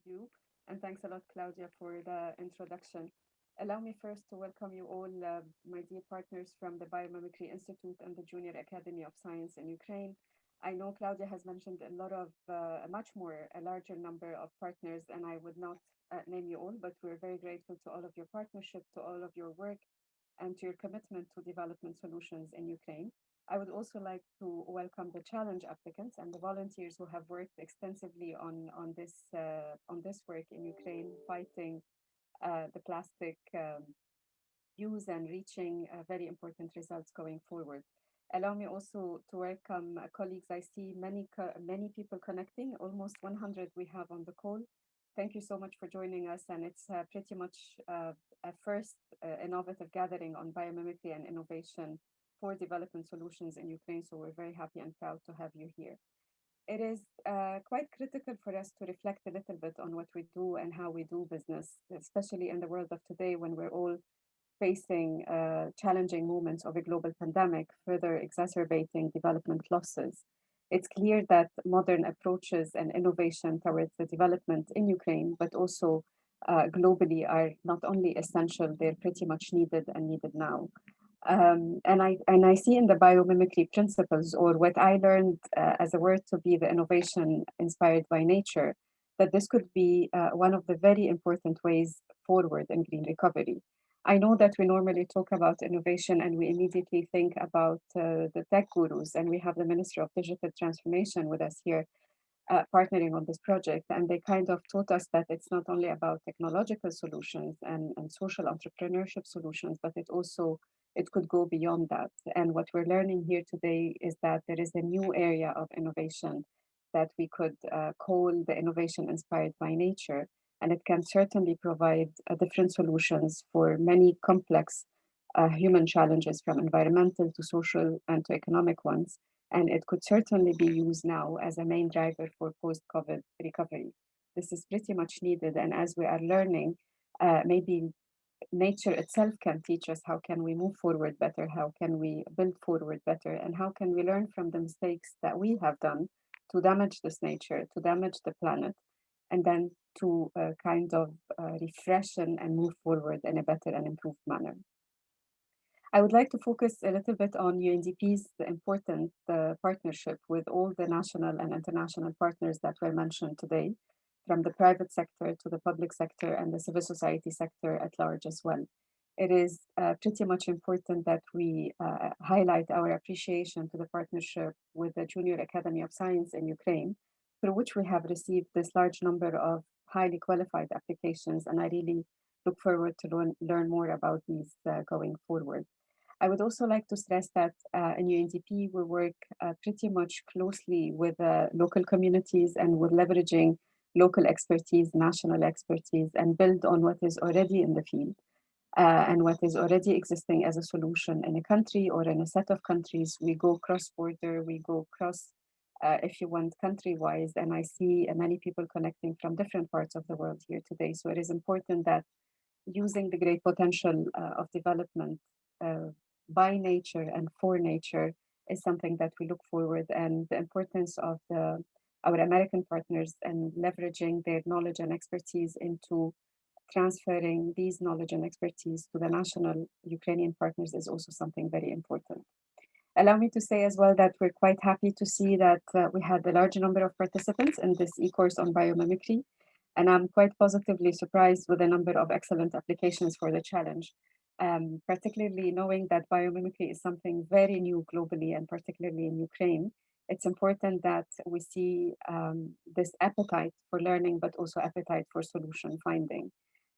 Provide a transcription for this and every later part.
you. And thanks a lot, Claudia, for the introduction. Allow me first to welcome you all, my dear partners from the Biomimicry Institute and the Junior Academy of Science in Ukraine. I know Claudia has mentioned a lot of, a much more, a larger number of partners, and I would not name you all, but we're very grateful to all of your partnership, to all of your work, and to your commitment to development solutions in Ukraine. I would also like to welcome the challenge applicants and the volunteers who have worked extensively on this work in Ukraine, fighting the plastic use and reaching very important results going forward. Allow me also to welcome colleagues. I see many people connecting, almost 100 we have on the call. Thank you so much for joining us, and it's pretty much a first innovative gathering on biomimicry and innovation for development solutions in Ukraine, so we're very happy and proud to have you here. It is quite critical for us to reflect a little bit on what we do and how we do business, especially in the world of today when we're all facing challenging moments of a global pandemic, further exacerbating development losses. It's clear that modern approaches and innovation towards the development in Ukraine, but also globally, are not only essential, they're pretty much needed and needed now. And I see in the biomimicry principles, or what I learned as a word to be the innovation inspired by nature, that this could be one of the very important ways forward in green recovery. I know that we normally talk about innovation and we immediately think about the tech gurus, and we have the Minister of Digital Transformation with us here partnering on this project. And they kind of taught us that it's not only about technological solutions and social entrepreneurship solutions, but it could go beyond that. And what we're learning here today is that there is a new area of innovation that we could call the innovation inspired by nature. And it can certainly provide different solutions for many complex human challenges, from environmental to social and to economic ones. And it could certainly be used now as a main driver for post-COVID recovery. This is pretty much needed. And as we are learning, maybe nature itself can teach us how can we move forward better, how can we build forward better, and how can we learn from the mistakes that we have done to damage this nature, to damage the planet, and then to kind of refresh and move forward in a better and improved manner. I would like to focus a little bit on UNDP's important partnership with all the national and international partners that were mentioned today, from the private sector to the public sector and the civil society sector at large as well. It is pretty much important that we highlight our appreciation to the partnership with the Junior Academy of Science in Ukraine, through which we have received this large number of highly qualified applications, and I really look forward to learn more about these going forward. I would also like to stress that in UNDP, we work pretty much closely with local communities, and we're leveraging local expertise, national expertise, and build on what is already in the field and what is already existing as a solution in a country or in a set of countries. We go cross-border, we go cross, if you want, country-wise, and I see many people connecting from different parts of the world here today. So it is important that using the great potential of development by nature and for nature is something that we look forward, and the importance of our American partners and leveraging their knowledge and expertise into transferring these knowledge and expertise to the national Ukrainian partners is also something very important. Allow me to say as well that we're quite happy to see that we had a large number of participants in this e-course on biomimicry, and I'm quite positively surprised with the number of excellent applications for the challenge. Particularly knowing that biomimicry is something very new globally and particularly in Ukraine, it's important that we see this appetite for learning, but also appetite for solution finding.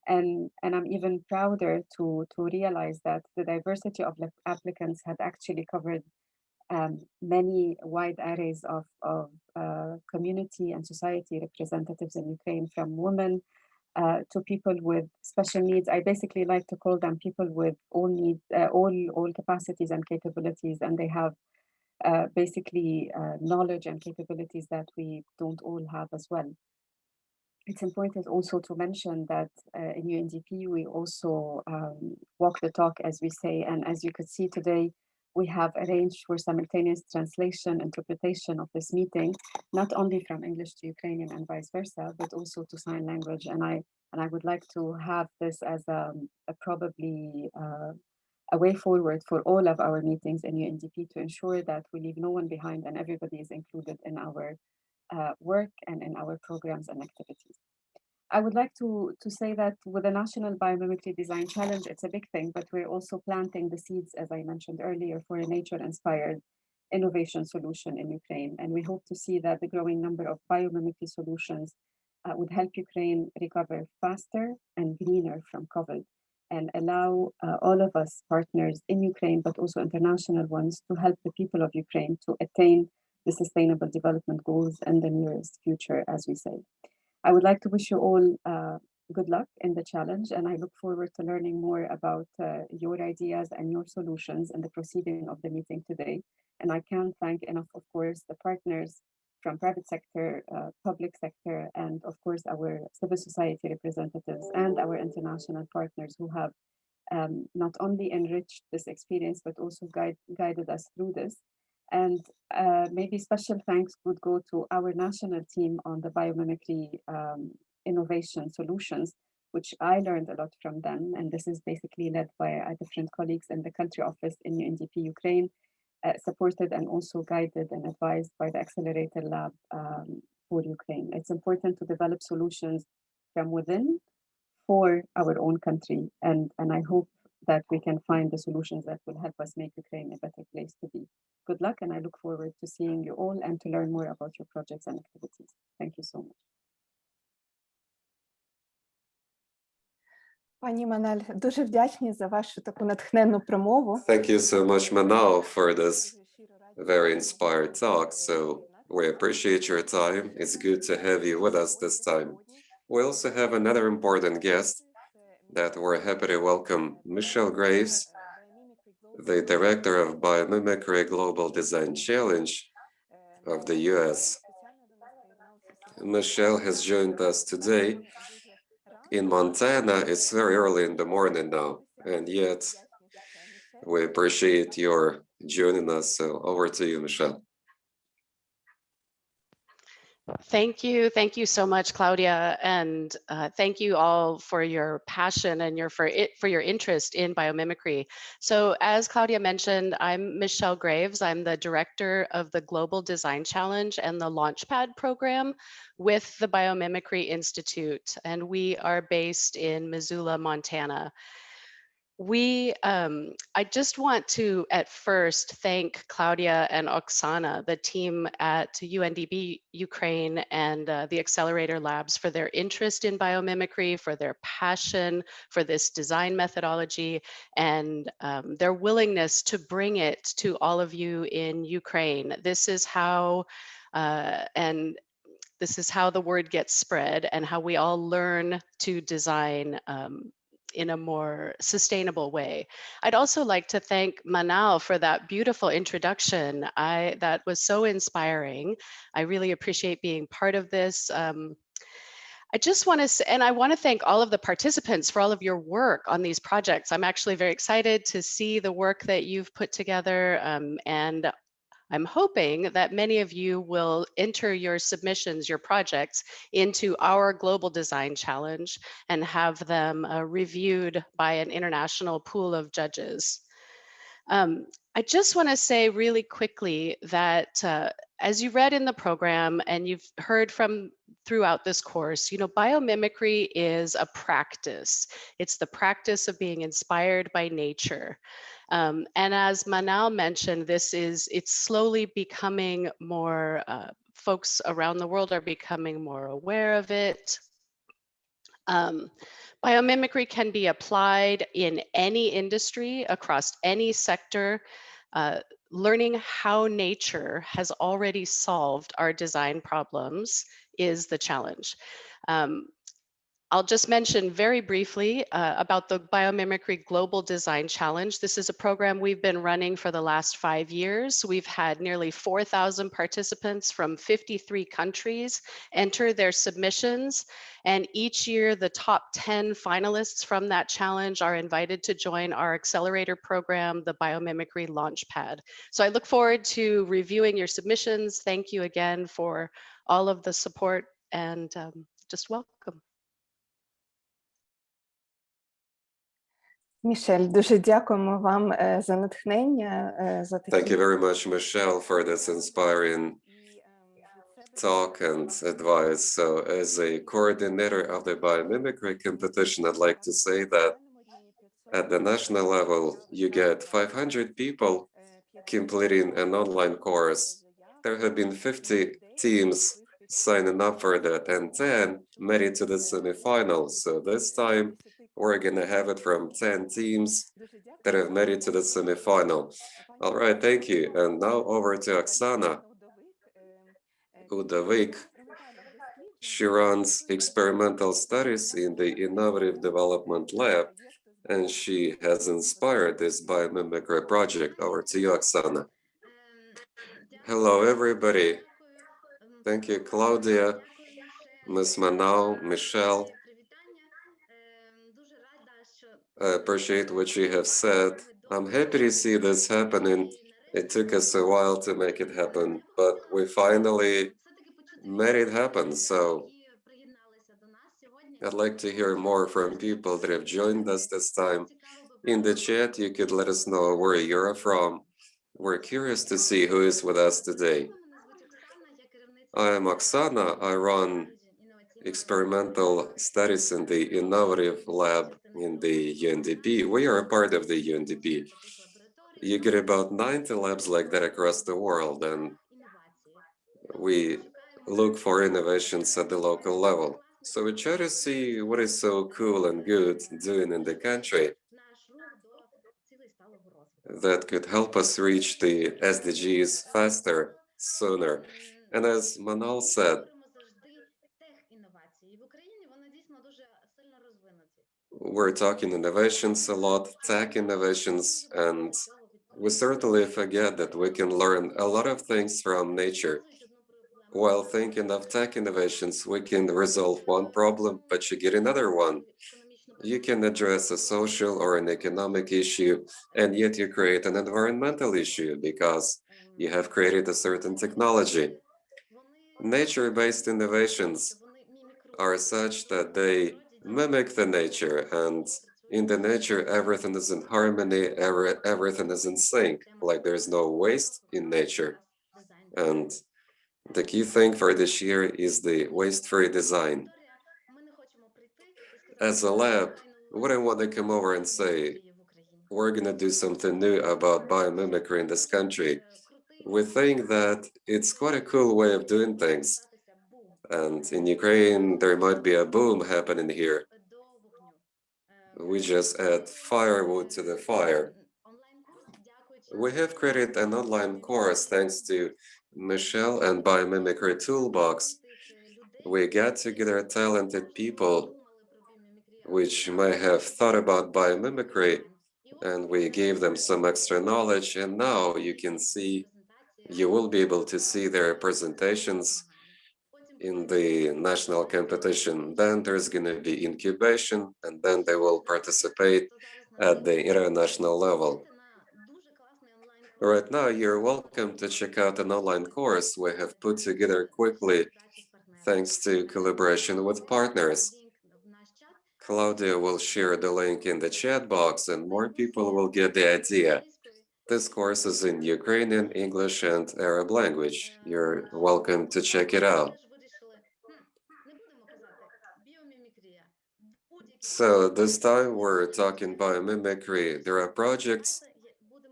And I'm even prouder to realize that the diversity of applicants had actually covered many wide arrays of community and society representatives in Ukraine, from women to people with special needs. I basically like to call them people with all needs, all capacities and capabilities, and they have basically knowledge and capabilities that we don't all have as well. It's important also to mention that in UNDP we also walk the talk, as we say, and as you could see today, We have arranged for simultaneous translation, interpretation of this meeting, not only from English to Ukrainian and vice versa, but also to sign language. And I would like to have this as a probably a way forward for all of our meetings in UNDP to ensure that we leave no one behind and everybody is included in our work and in our programs and activities. I would like to say that with the National Biomimicry Design Challenge, it's a big thing, but we're also planting the seeds, as I mentioned earlier, for a nature-inspired innovation solution in Ukraine. And we hope to see that the growing number of biomimicry solutions would help Ukraine recover faster and greener from COVID and allow all of us partners in Ukraine, but also international ones, to help the people of Ukraine to attain the Sustainable Development Goals in the nearest future, as we say. I would like to wish you all good luck in the challenge, and I look forward to learning more about your ideas and your solutions in the proceeding of the meeting today. And I can't thank enough, of course, the partners from private sector, public sector, and of course our civil society representatives and our international partners who have not only enriched this experience, but also guided us through this. And maybe special thanks would go to our national team on the biomimicry innovation solutions, which I learned a lot from them. And this is basically led by different colleagues in the country office in UNDP Ukraine, supported and also guided and advised by the Accelerator Lab for Ukraine. It's important to develop solutions from within for our own country. And I hope that we can find the solutions that will help us make Ukraine a better place to be. Good luck, and I look forward to seeing you all and to learn more about your projects and activities. Thank you so much. Пані Маналь, дуже вдячні за вашу таку натхненну промову. Thank you so much, Manal, for this very inspired talk. So we appreciate your time. It's good to have you with us this time. We also have another important guest that we're happy to welcome, Michelle Graves, the director of Biomimicry Global Design Challenge of the US. Michelle has joined us today. In Montana, it's very early in the morning now, and yet we appreciate your joining us. So over to you, Michelle. Thank you. Thank you so much, Claudia. And thank you all for your passion and for your interest in biomimicry. So as Claudia mentioned, I'm Michelle Graves. I'm the director of the Global Design Challenge and the Launchpad program with the Biomimicry Institute. And we are based in Missoula, Montana. I just want to at first thank Claudia and Oksana, the team at UNDP Ukraine and the Accelerator Labs for their interest in biomimicry, for their passion for this design methodology, and their willingness to bring it to all of you in Ukraine. This is how this is how the word gets spread and how we all learn to design in a more sustainable way. I'd also like to thank Manal for that beautiful introduction. That was so inspiring. I really appreciate being part of this. I just want to say, and I want to thank all of the participants for all of your work on these projects. I'm actually very excited to see the work that you've put together, and I'm hoping that many of you will enter your submissions, your projects, into our Global Design Challenge and have them reviewed by an international pool of judges. I just want to say really quickly that as you read in the program and you've heard from throughout this course, you know, biomimicry is a practice. It's the practice of being inspired by nature. And as Manal mentioned, it's slowly becoming more, folks around the world are becoming more aware of it. Biomimicry can be applied in any industry, across any sector. Learning how nature has already solved our design problems is the challenge. I'll just mention very briefly about the Biomimicry Global Design Challenge. This is a program we've been running for the last 5 years. We've had nearly 4,000 participants from 53 countries enter their submissions. And each year, the top 10 finalists from that challenge are invited to join our accelerator program, the Biomimicry Launchpad. So I look forward to reviewing your submissions. Thank you again for all of the support, and just welcome. Мішель, дуже дякуємо вам за натхнення, за такі... Thank you very much, Michelle, for this inspiring talk and advice. So as a coordinator of the biomimicry competition, I'd like to say that at the national level, you get 500 people completing an online course. There have been 50 teams signing up for that and 10 made it to the semifinals. So this time we're gonna have it from 10 teams that have made it to the semifinal. All right, thank you. And now over to Oksana Udovik. She runs experimental studies in the Innovative Development Lab, and she has inspired this biomimicry project. Over to you, Oksana. Hello, everybody. Thank you, Claudia, Ms. Manau, Michelle. I appreciate what you have said. I'm happy to see this happening. It took us a while to make it happen, but we finally made it happen. So I'd like to hear more from people that have joined us this time. In the chat, you could let us know where you're from. We're curious to see who is with us today. I am Oksana. I run experimental studies in the Innovative Lab in the UNDP. We are a part of the UNDP. You get about 90 labs like that across the world, and we look for innovations at the local level. So we try to see what is so cool and good doing in the country that could help us reach the SDGs faster, sooner. And as Manal said, we're talking innovations a lot, tech innovations, and we certainly forget that we can learn a lot of things from nature. While thinking of tech innovations, we can resolve one problem, but you get another one. You can address a social or an economic issue, and yet you create an environmental issue because you have created a certain technology. Nature-based innovations are such that they mimic the nature, and in the nature, everything is in harmony, everything is in sync, like there's no waste in nature. And the key thing for this year is the waste-free design. As a lab, we don't want to come over and say, we're going to do something new about biomimicry in this country. We think that it's quite a cool way of doing things. And in Ukraine, there might be a boom happening here. We just add firewood to the fire. We have created an online course thanks to Michelle and Biomimicry Toolbox. We got together talented people which may have thought about biomimicry, and we gave them some extra knowledge, and now you will be able to see their presentations in the national competition. Then there's going to be incubation, and then they will participate at the international level. Right now, you're welcome to check out an online course we have put together quickly thanks to collaboration with partners. Claudia will share the link in the chat box and more people will get the idea. This course is in Ukrainian, English, and Arab language. You're welcome to check it out. So this time we're talking biomimicry. There are projects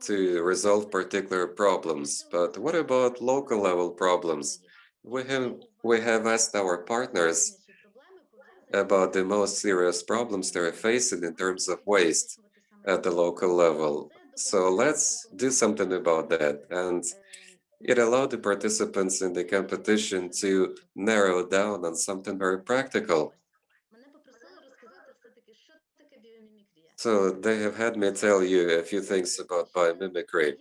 to resolve particular problems, but what about local level problems? We have asked our partners about the most serious problems they're facing in terms of waste at the local level. So let's do something about that. And it allowed the participants in the competition to narrow down on something very practical. So they have had me tell you a few things about biomimicry.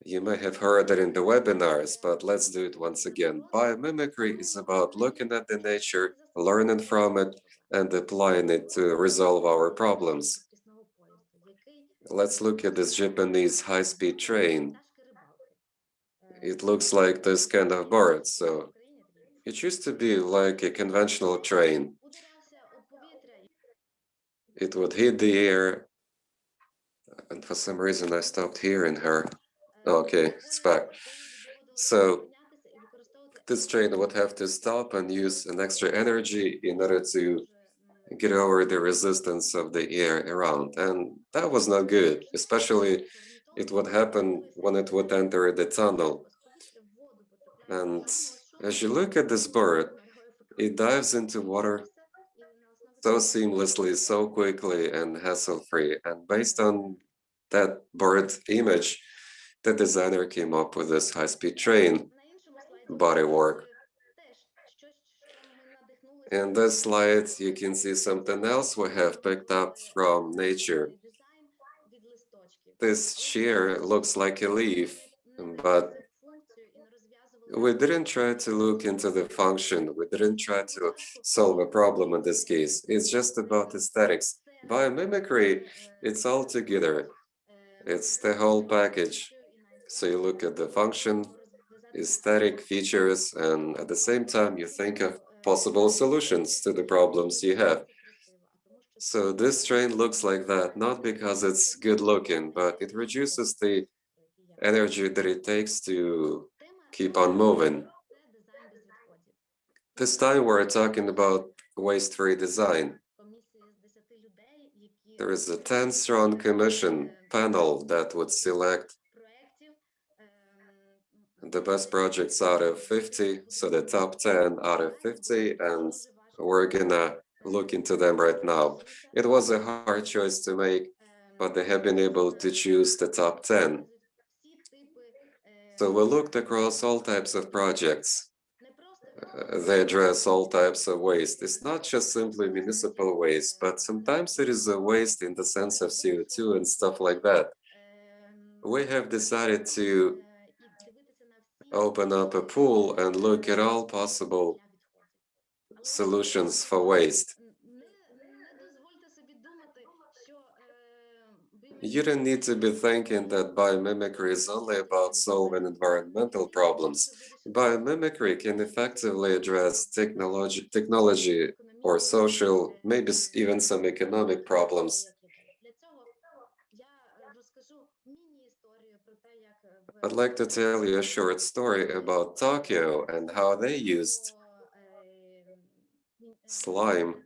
You may have heard it in the webinars, but let's do it once again. Biomimicry is about looking at the nature, learning from it, and applying it to resolve our problems. Let's look at this Japanese high-speed train. It looks like this kind of bird, so it used to be like a conventional train. It would hit the air, and for some reason I stopped hearing her. Okay, it's back. So this train would have to stop and use an extra energy in order to get over the resistance of the air around. And that was not good, especially it would happen when it would enter the tunnel. And as you look at this bird, it dives into water so seamlessly, so quickly and hassle-free. And based on that bird image, the designer came up with this high-speed train bodywork. In this slide, you can see something else we have picked up from nature. This chair looks like a leaf, but we didn't try to look into the function. We didn't try to solve a problem in this case. It's just about aesthetics. Biomimicry, it's all together. It's the whole package. So you look at the function, aesthetic features, and at the same time, you think of possible solutions to the problems you have. So this train looks like that, not because it's good looking, but it reduces the energy that it takes to keep on moving. This time we're talking about waste-free design. There is a 10-strong commission panel that would select the best projects out of 50, so the top 10 out of 50, and we're gonna look into them right now. It was a hard choice to make, but they have been able to choose the top 10. So we looked across all types of projects. They address all types of waste. It's not just simply municipal waste, but sometimes it is a waste in the sense of CO2 and stuff like that. We have decided to open up a pool and look at all possible solutions for waste. You don't need to be thinking that biomimicry is only about solving environmental problems. Biomimicry can effectively address technology or social, maybe even some economic problems. I'd like to tell you a short story about Tokyo and how they used slime.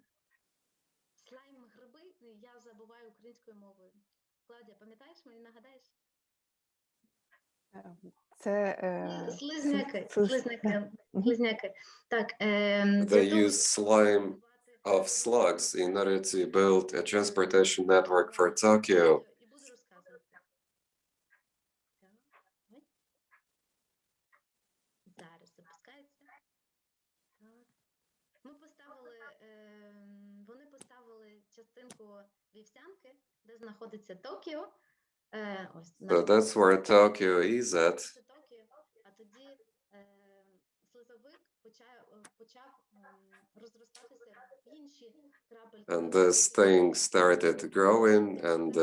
They used slime of slugs in order to build a transportation network for Tokyo. So that's where Tokyo is at. And this thing started growing, and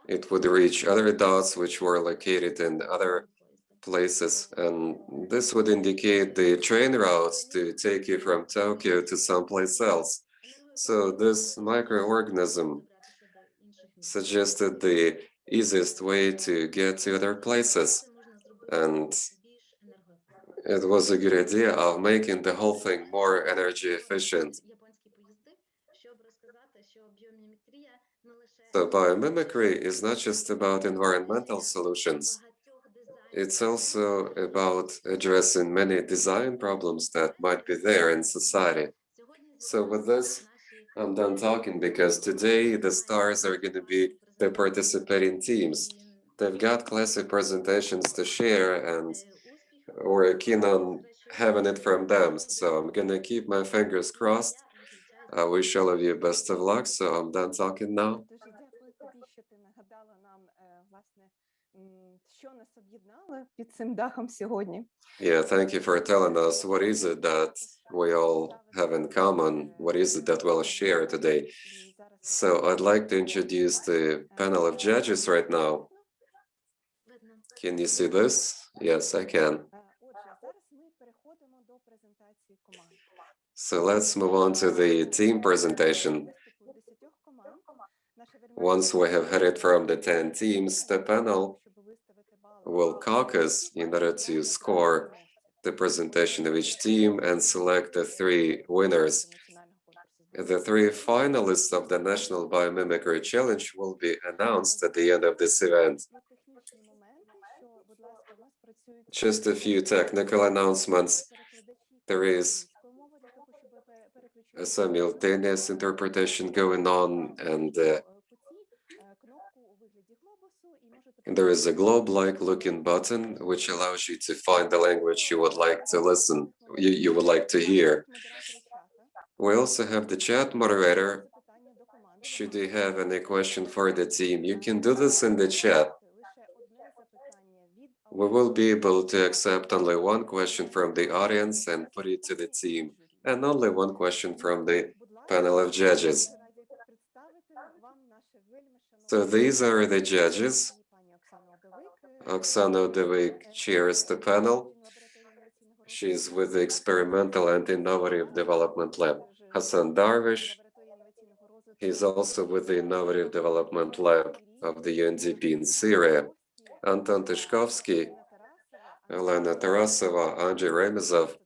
it would reach other dots which were located in other places, and this would indicate the train routes to take you from Tokyo to someplace else. So this microorganism suggested the easiest way to get to other places, and it was a good idea of making the whole thing more energy efficient. So biomimicry is not just about environmental solutions. It's also about addressing many design problems that might be there in society. So with this, I'm done talking because today the stars are going to be the participating teams. They've got classic presentations to share, and we're keen on having it from them. So I'm going to keep my fingers crossed I wish all of you best of luck, so I'm done talking now. Дуже дякую тобі, що ти нагадала нам, власне, що нас об'єднало під цим дахом сьогодні. Yeah, thank you for telling us what is it that we all have in common, what is it that we'll share today. So I'd like to introduce the panel of judges right now. Can you see this? Yes, I can. Отже, зараз ми переходимо до презентації команд. So let's move on to the team presentation. Once we have heard it from the 10 teams, the panel will caucus in order to score the presentation of each team and select the 3 winners. The 3 finalists of the National Biomimicry Challenge will be announced at the end of this event. Just a few technical announcements. There is a simultaneous interpretation going on, and there is a globe-like looking button which allows you to find the language you would like to listen, you would like to hear. We also have the chat moderator. Should you have any question for the team, you can do this in the chat. We will be able to accept only 1 question from the audience and put it to the team, and only 1 question from the panel of judges. So these are the judges. Oksana Devik chairs the panel. She's with the Experimental and Innovative Development Lab. Hassan Darvish, he's also with the Innovative Development Lab of the UNDP in Syria. Anton Tyshkovsky, Olena Tarasova, Andrei Remezov,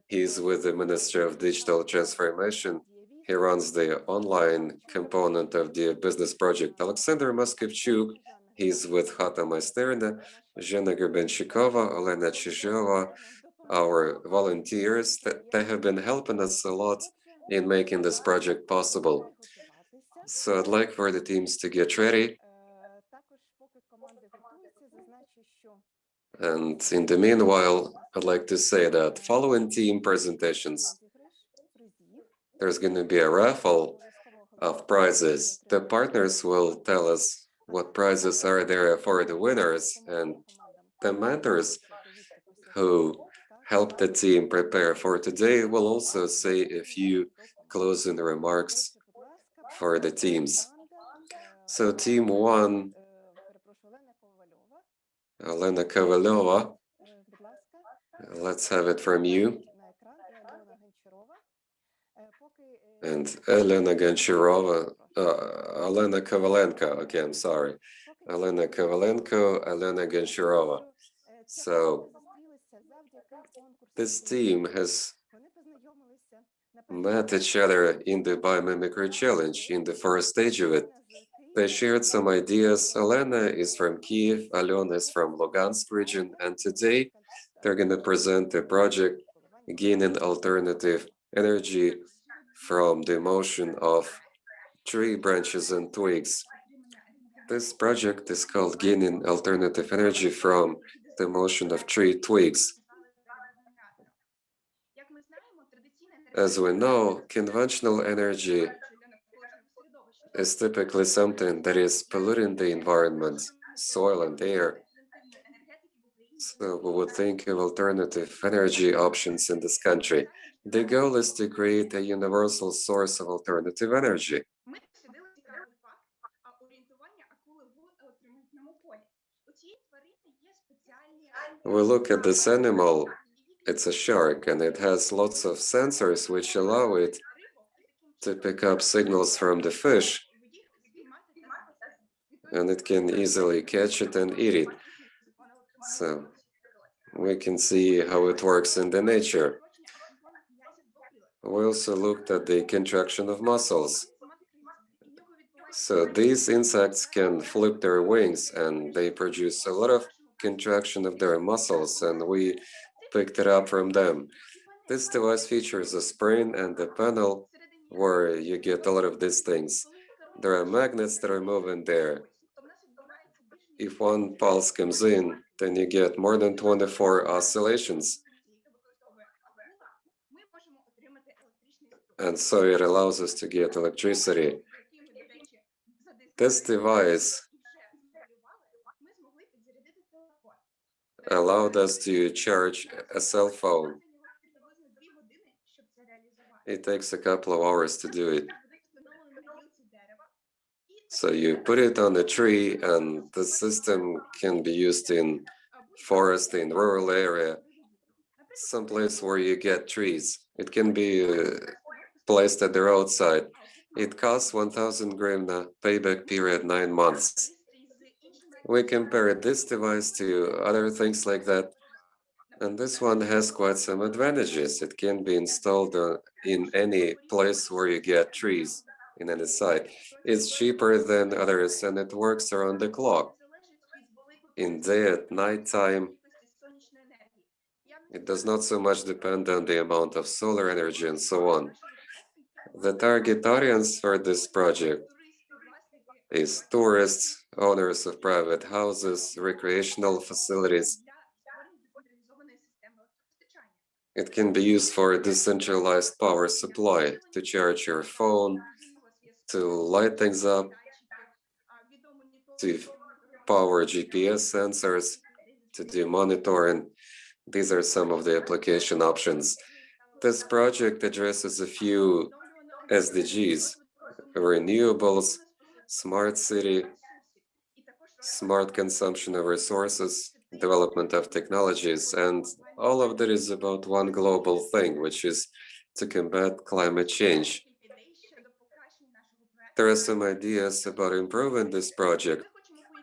he's with the Ministry of Digital Transformation. He runs the online component of the business project. Alexander Moskivchuk, he's with Hata Maisterna, Zhena Gerbenshikova, Olena Chizhova, our volunteers. They have been helping us a lot in making this project possible. So I'd like for the teams to get ready. And in the meanwhile, I'd like to say that following team presentations, there's going to be a raffle of prizes. The partners will tell us what prizes are there for the winners, and the mentors who helped the team prepare for today will also say a few closing remarks for the teams. So team 1, Olena Kovalenko, let's have it from you. And Olena Kovalenko, okay, I'm sorry. Olena Kovalenko, Olena Gonchurova. So this team has met each other in the Biomimicry Challenge in the first stage of it. They shared some ideas. Olena is from Kyiv, Alena is from Lugansk region, and today they're going to present the project Gaining Alternative Energy from the motion of tree branches and twigs. This project is called Gaining Alternative Energy from the motion of tree twigs. As we know, conventional energy is typically something that is polluting the environment, soil and air. So we would think of alternative energy options in this country. The goal is to create a universal source of alternative energy. We look at this animal, it's a shark, and it has lots of sensors which allow it to pick up signals from the fish, and it can easily catch it and eat it. So we can see how it works in the nature. We also looked at the contraction of muscles. So these insects can flip their wings and they produce a lot of contraction of their muscles, and we picked it up from them. This device features a spring and a panel where you get a lot of these things. There are magnets that are moving there. If one pulse comes in, then you get more than 24 oscillations. And so it allows us to get electricity. This device allowed us to charge a cell phone. It takes a couple of hours to do it. So you put it on a tree, and the system can be used in forest, in rural area, someplace where you get trees. It can be placed at the roadside. It costs 1,000 hryvnia, payback period 9 months. We compare this device to other things like that, and this one has quite some advantages. It can be installed in any place where you get trees, in any site. It's cheaper than others, and it works around the clock. In day at night time, it does not so much depend on the amount of solar energy and so on. The target audience for this project is tourists, owners of private houses, recreational facilities. It can be used for a decentralized power supply, to charge your phone, to light things up, to power GPS sensors, to do monitoring. These are some of the application options. This project addresses a few SDGs: renewables, smart city, smart consumption of resources, development of technologies, and all of that is about one global thing, which is to combat climate change. There are some ideas about improving this project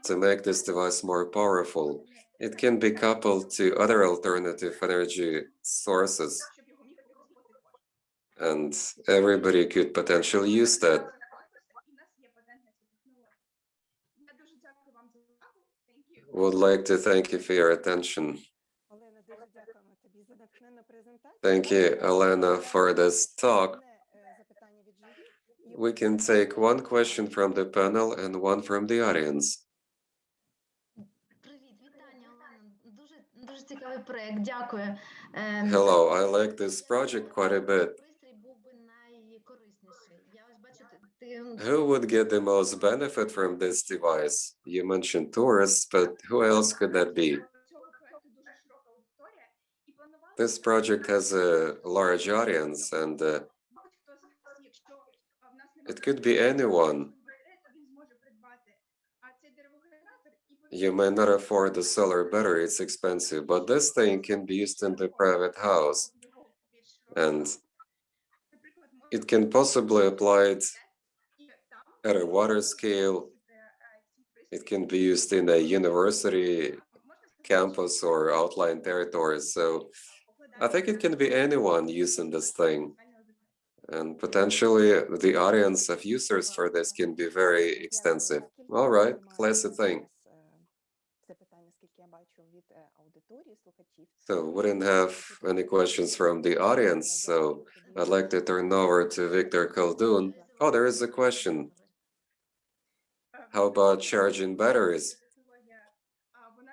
to make this device more powerful. It can be coupled to other alternative energy sources, and everybody could potentially use that. Would like to thank you for your attention. Thank you, Olena, for this talk. We can take one question from the panel and one from the audience. Hello, I like this project quite a bit. Who would get the most benefit from this device? You mentioned tourists, but who else could that be? This project has a large audience, and it could be anyone. You may not afford the solar battery, it's expensive, but this thing can be used in the private house. And it can possibly apply it at a water scale. It can be used in a university campus or outlying territories. So I think it can be anyone using this thing. And potentially the audience of users for this can be very extensive. All right, classy thing. So we didn't have any questions from the audience, so I'd like to turn over to Victor Khaldun. Oh, there is a question. How about charging batteries?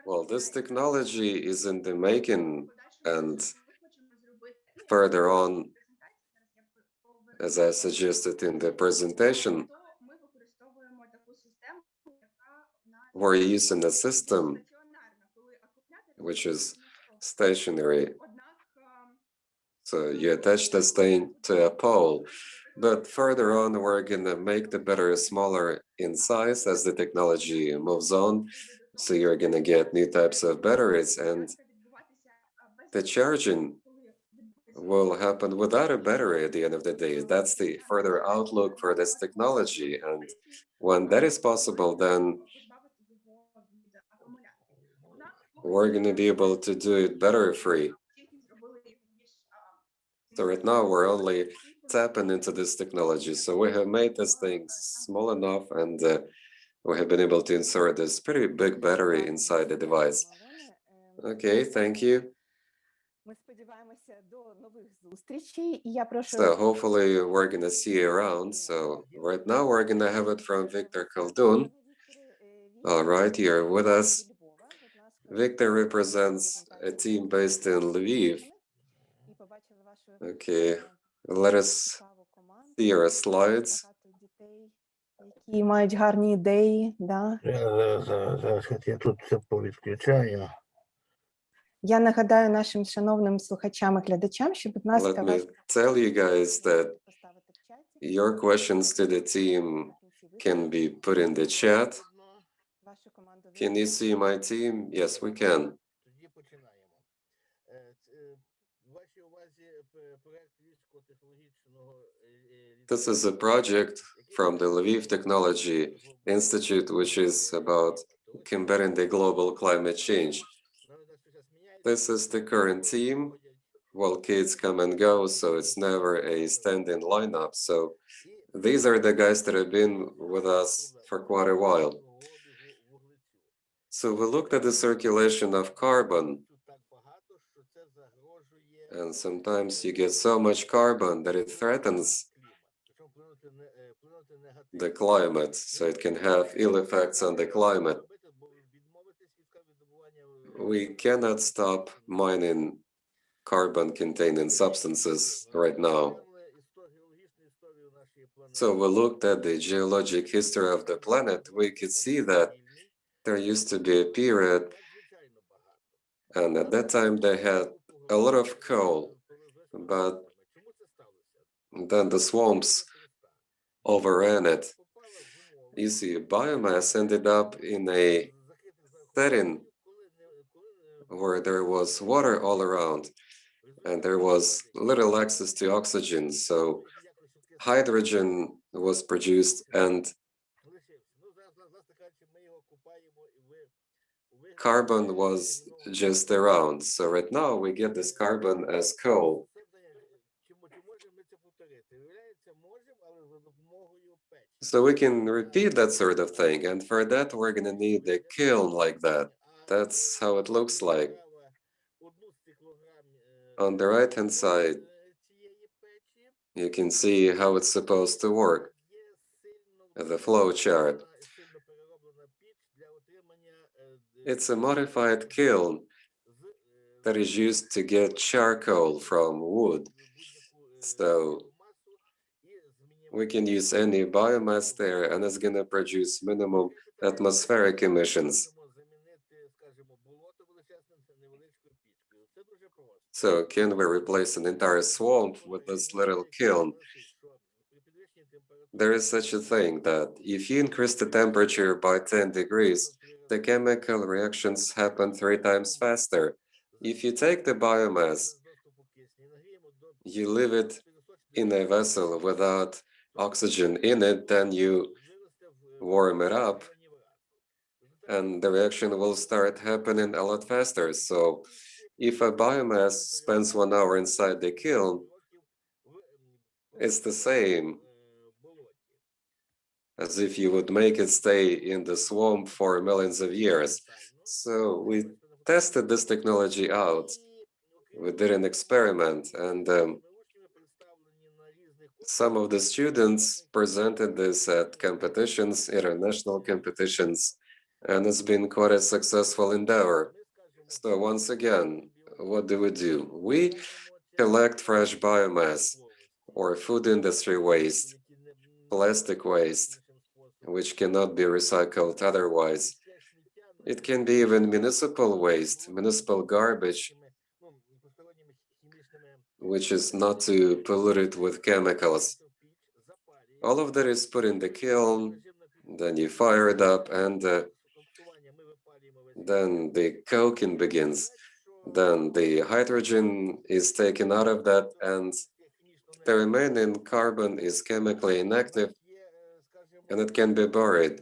Well, this technology is in the making, and further on, as I suggested in the presentation, we're using a system which is stationary. So you attach this thing to a pole, but further on, we're gonna make the battery smaller in size as the technology moves on. So you're gonna get new types of batteries, and the charging will happen without a battery at the end of the day. That's the further outlook for this technology. And when that is possible, then we're going to be able to do it battery free. So right now we're only tapping into this technology. So we have made this thing small enough, and we have been able to insert this pretty big battery inside the device. Okay, thank you. So hopefully we're gonna see you around. So right now we're gonna have it from Victor Khaldun. All right, you're with us. Victor represents a team based in Lviv. Okay, Let us see your slides. Які мають гарні ідеї, да. Зараз я тут це повідключаю. Я нагадаю нашим шановним слухачам і глядачам, що, будь ласка, Let me tell you guys that your questions to the team can be put in the chat. Can you see my team? Yes, we can. Тоді починаємо. Вашій увазі проект Львівського технологічного This is a project from the Lviv Technology Institute, which is about combating the global climate change. This is the current team. Well, kids come and go, so it's never a standing lineup. So these are the guys that have been with us for quite a while. So we looked at the circulation of carbon, and sometimes you get so much carbon that it threatens the climate, so it can have ill effects on the climate. We cannot stop mining carbon-containing substances right now. So we looked at the geologic history of the planet. We could see that there used to be a period, and at that time they had a lot of coal, but then the swamps overran it. You see, biomass ended up in a setting where there was water all around, and there was little access to oxygen, so hydrogen was produced and carbon was just around. So right now we get this carbon as coal. So we can repeat that sort of thing, and for that we're going to need a kiln like that. That's how it looks like. On the right-hand side, you can see how it's supposed to work, the flow chart. It's a modified kiln that is used to get charcoal from wood. So we can use any biomass there, and it's going to produce minimum atmospheric emissions. So can we replace an entire swamp with this little kiln? There is such a thing that if you increase the temperature by 10 degrees, the chemical reactions happen 3 times faster. If you take the biomass, you leave it in a vessel without oxygen in it, then you warm it up, and the reaction will start happening a lot faster. So if a biomass spends 1 hour inside the kiln, it's the same as if you would make it stay in the swamp for millions of years. So we tested this technology out. We did an experiment, and some of the students presented this at competitions, international competitions, and it's been quite a successful endeavor. So once again, what do? We collect fresh biomass or food industry waste, plastic waste, which cannot be recycled otherwise. It can be even municipal waste, municipal garbage, which is not too polluted with chemicals. All of that is put in the kiln, then you fire it up, and then the coking begins. Then the hydrogen is taken out of that, and the remaining carbon is chemically inactive, and it can be buried.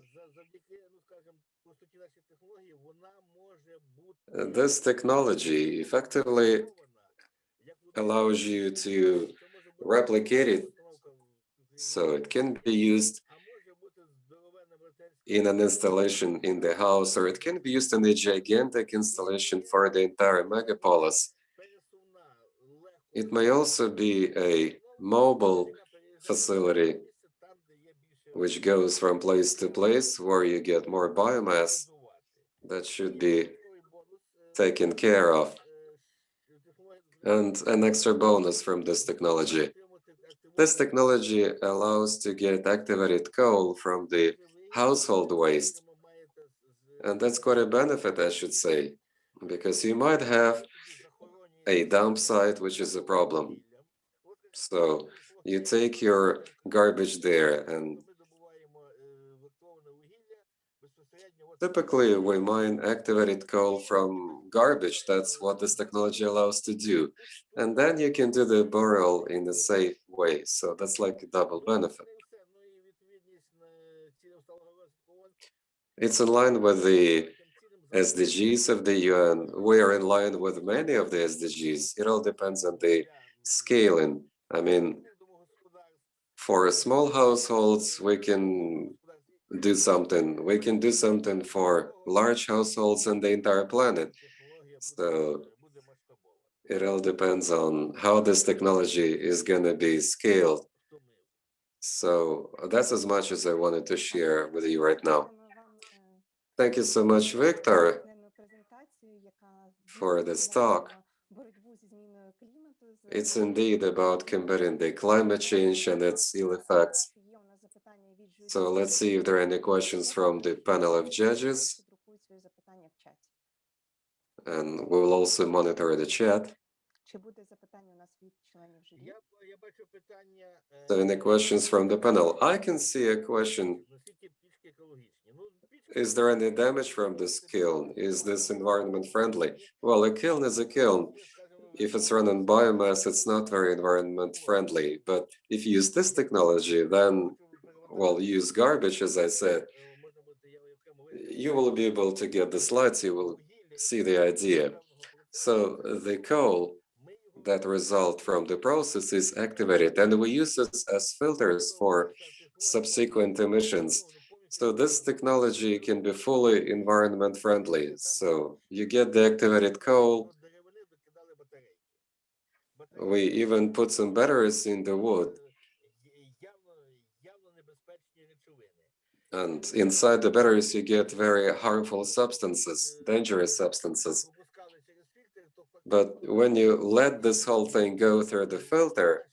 This technology effectively allows you to replicate it, so it can be used in an installation in the house, or it can be used in a gigantic installation for the entire megapolis. It may also be a mobile facility which goes from place to place where you get more biomass that should be taken care of. And an extra bonus from this technology: This technology allows to get activated coal from the household waste. And that's quite a benefit, I should say, because you might have a dump site, which is a problem. So you take your garbage there, and typically we mine activated coal from garbage. That's what this technology allows to do. And then you can do the burial in a safe way. So that's like a double benefit. It's in line with the SDGs of the UN. We are in line with many of the SDGs. It all depends on the scaling. I mean, for small households, we can do something. We can do something for large households and the entire planet. So it all depends on how this technology is going to be scaled. So that's as much as I wanted to share with you right now. Thank you so much, Victor, for this talk. It's indeed about combating the climate change and its ill effects. So let's see if there are any questions from the panel of judges. And we will also monitor the chat. So any questions from the panel? I can see a question. Is there any damage from this kiln? Is this environment friendly? Well, a kiln is a kiln. If it's run on biomass, it's not very environment friendly. But if you use this technology, then, well, use garbage, as I said, you will be able to get the slides, you will see the idea. So the coal that result from the process is activated, and we use this as filters for subsequent emissions. So this technology can be fully environment friendly. So you get the activated coal. We even put some batteries in the wood. And inside the batteries, you get very harmful substances, dangerous substances. But when you let this whole thing go through the filter,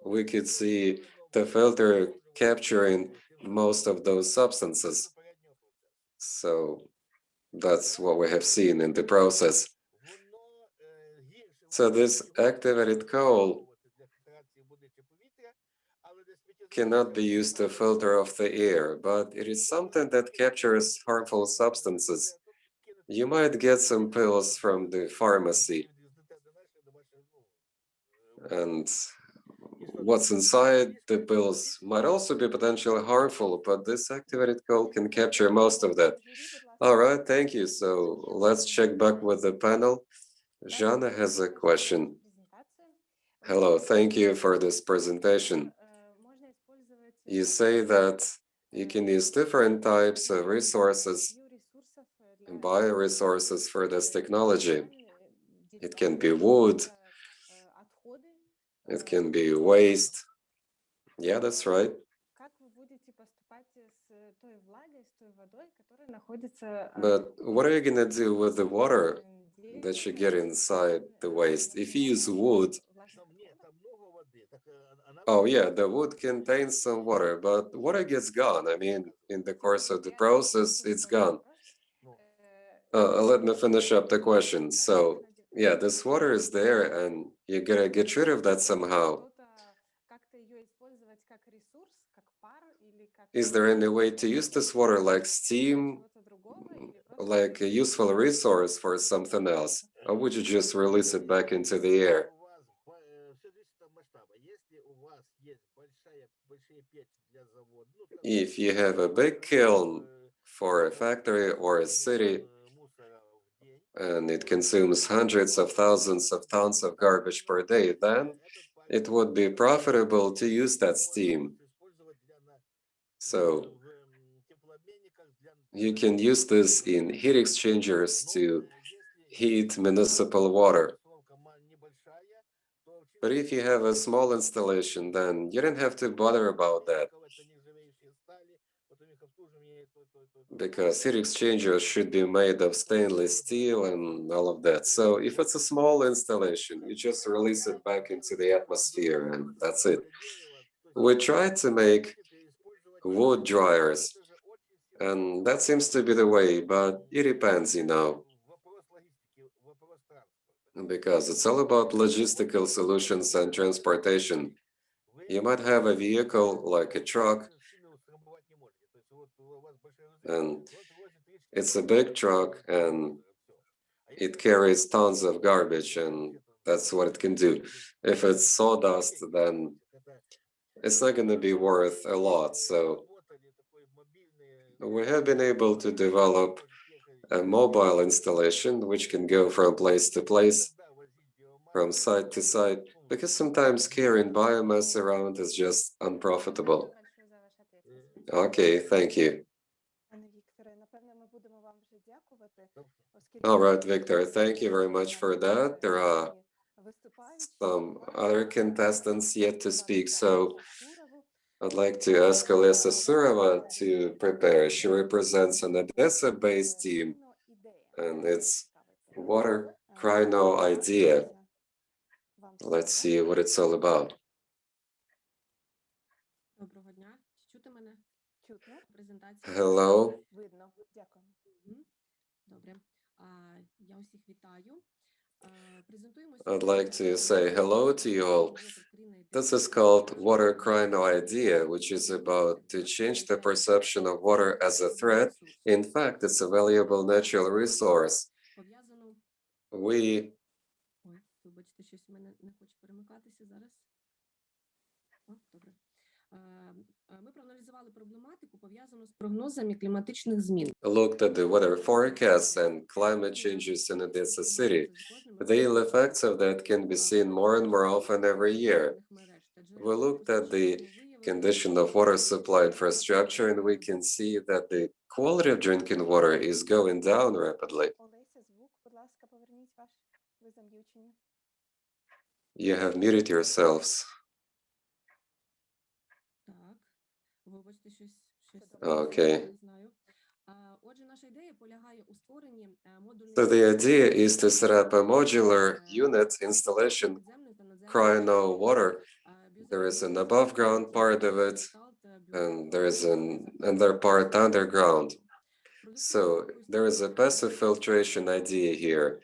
we could see the filter capturing most of those substances. So that's what we have seen in the process. So this activated coal cannot be used to filter off the air, but it is something that captures harmful substances. You might get some pills from the pharmacy, and what's inside the pills might also be potentially harmful, but this activated coal can capture most of that. All right, thank you. So let's check back with the panel. Jana has a question. Hello, thank you for this presentation. You say that you can use different types of resources and bioresources for this technology. It can be wood, it can be waste. Yeah, that's right. But what are you going to do with the water that you get inside the waste? If you use wood, oh yeah, the wood contains some water, but water gets gone. I mean, in the course of the process, it's gone. Let me finish up the question. So yeah, this water is there and you gotta get rid of that somehow. Is there any way to use this water like steam, like a useful resource for something else? Or would you just release it back into the air? If you have a big kiln for a factory or a city, and it consumes hundreds of thousands of tons of garbage per day, then it would be profitable to use that steam. So you can use this in heat exchangers to heat municipal water. But if you have a small installation, then you don't have to bother about that. because heat exchangers should be made of stainless steel and all of that. So if it's a small installation, you just release it back into the atmosphere and that's it. We tried to make wood dryers, and that seems to be the way, but it depends, because it's all about logistical solutions and transportation. You might have a vehicle like a truck, and it's a big truck and it carries tons of garbage, and that's what it can do. If it's sawdust, then it's not going to be worth a lot. So we have been able to develop a mobile installation which can go from place to place, from site to site, because sometimes carrying biomass around is just unprofitable. Okay, thank you. All right, Victor, thank you very much for that. There are some other contestants yet to speak, so I'd like to ask Olesa Surova to prepare. She represents an Odessa-based team, and it's Water Crino Idea. Let's see what it's all about. Hello. I'd like to say hello to you all. This is called Water Crino Idea, which is about to change the perception of water as a threat. In fact, it's a valuable natural resource. We looked at the weather forecasts and climate changes in Odessa city. The ill effects of that can be seen more and more often every year. We looked at the condition of water supply infrastructure, and we can see that the quality of drinking water is going down rapidly. You have muted yourselves. Okay. So the idea is to set up a modular unit installation, Crino water. There is an above ground part of it, and there is another part underground. So there is a passive filtration idea here.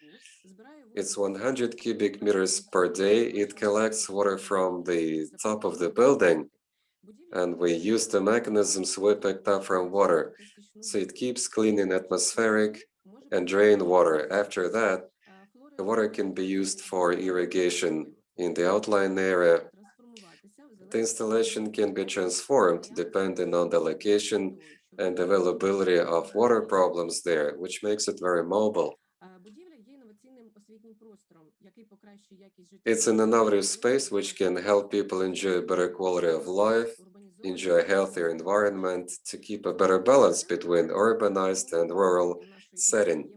It's 100 cubic meters per day. It collects water from the top of the building, and we use the mechanisms we picked up from water. So it keeps cleaning atmospheric and drain water. After that, the water can be used for irrigation in the outlying area. The installation can be transformed depending on the location and availability of water problems there, which makes it very mobile. It's an innovative space which can help people enjoy a better quality of life, enjoy a healthier environment, to keep a better balance between urbanized and rural setting.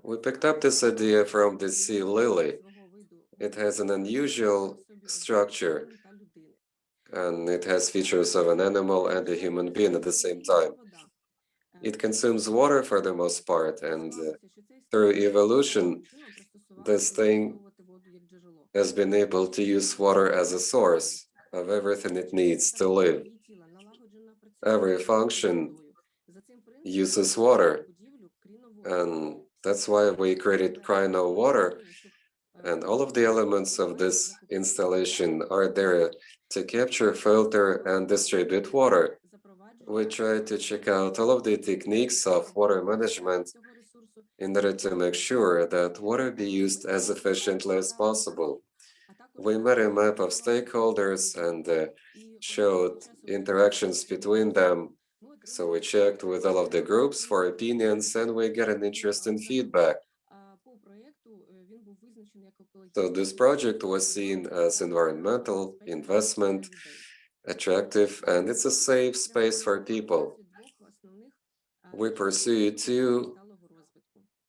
We picked up this idea from the sea lily. It has an unusual structure, and it has features of an animal and a human being at the same time. It consumes water for the most part, and through evolution, this thing has been able to use water as a source of everything it needs to live. Every function uses water, and that's why we created Crino water, and all of the elements of this installation are there to capture, filter, and distribute water. We try to check out all of the techniques of water management in order to make sure that water be used as efficiently as possible. We made a map of stakeholders and showed interactions between them. So we checked with all of the groups for opinions, and we get an interesting feedback. So this project was seen as environmental, investment, attractive, and it's a safe space for people. We pursue two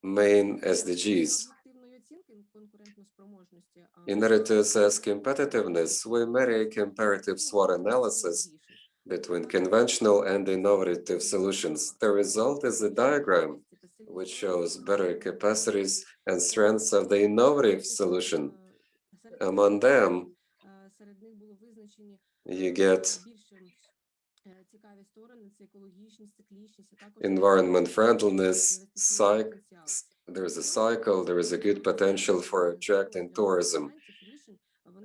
main SDGs. In order to assess competitiveness, we made a comparative SWOT analysis between conventional and innovative solutions. The result is a diagram which shows better capacities and strengths of the innovative solution. Among them, you get environment friendliness, there's a cycle, there is a good potential for attracting tourism,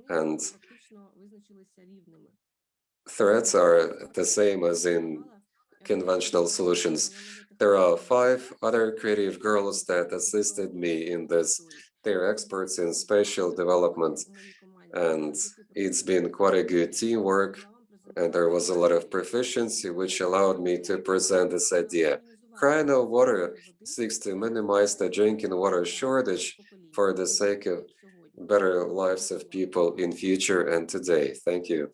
and threats are the same as in conventional solutions. There are 5 other creative girls that assisted me in this. They're experts in spatial development, and it's been quite a good teamwork, and there was a lot of proficiency which allowed me to present this idea. Cry No Water seeks to minimize the drinking water shortage for the sake of better lives of people in future and today. Thank you.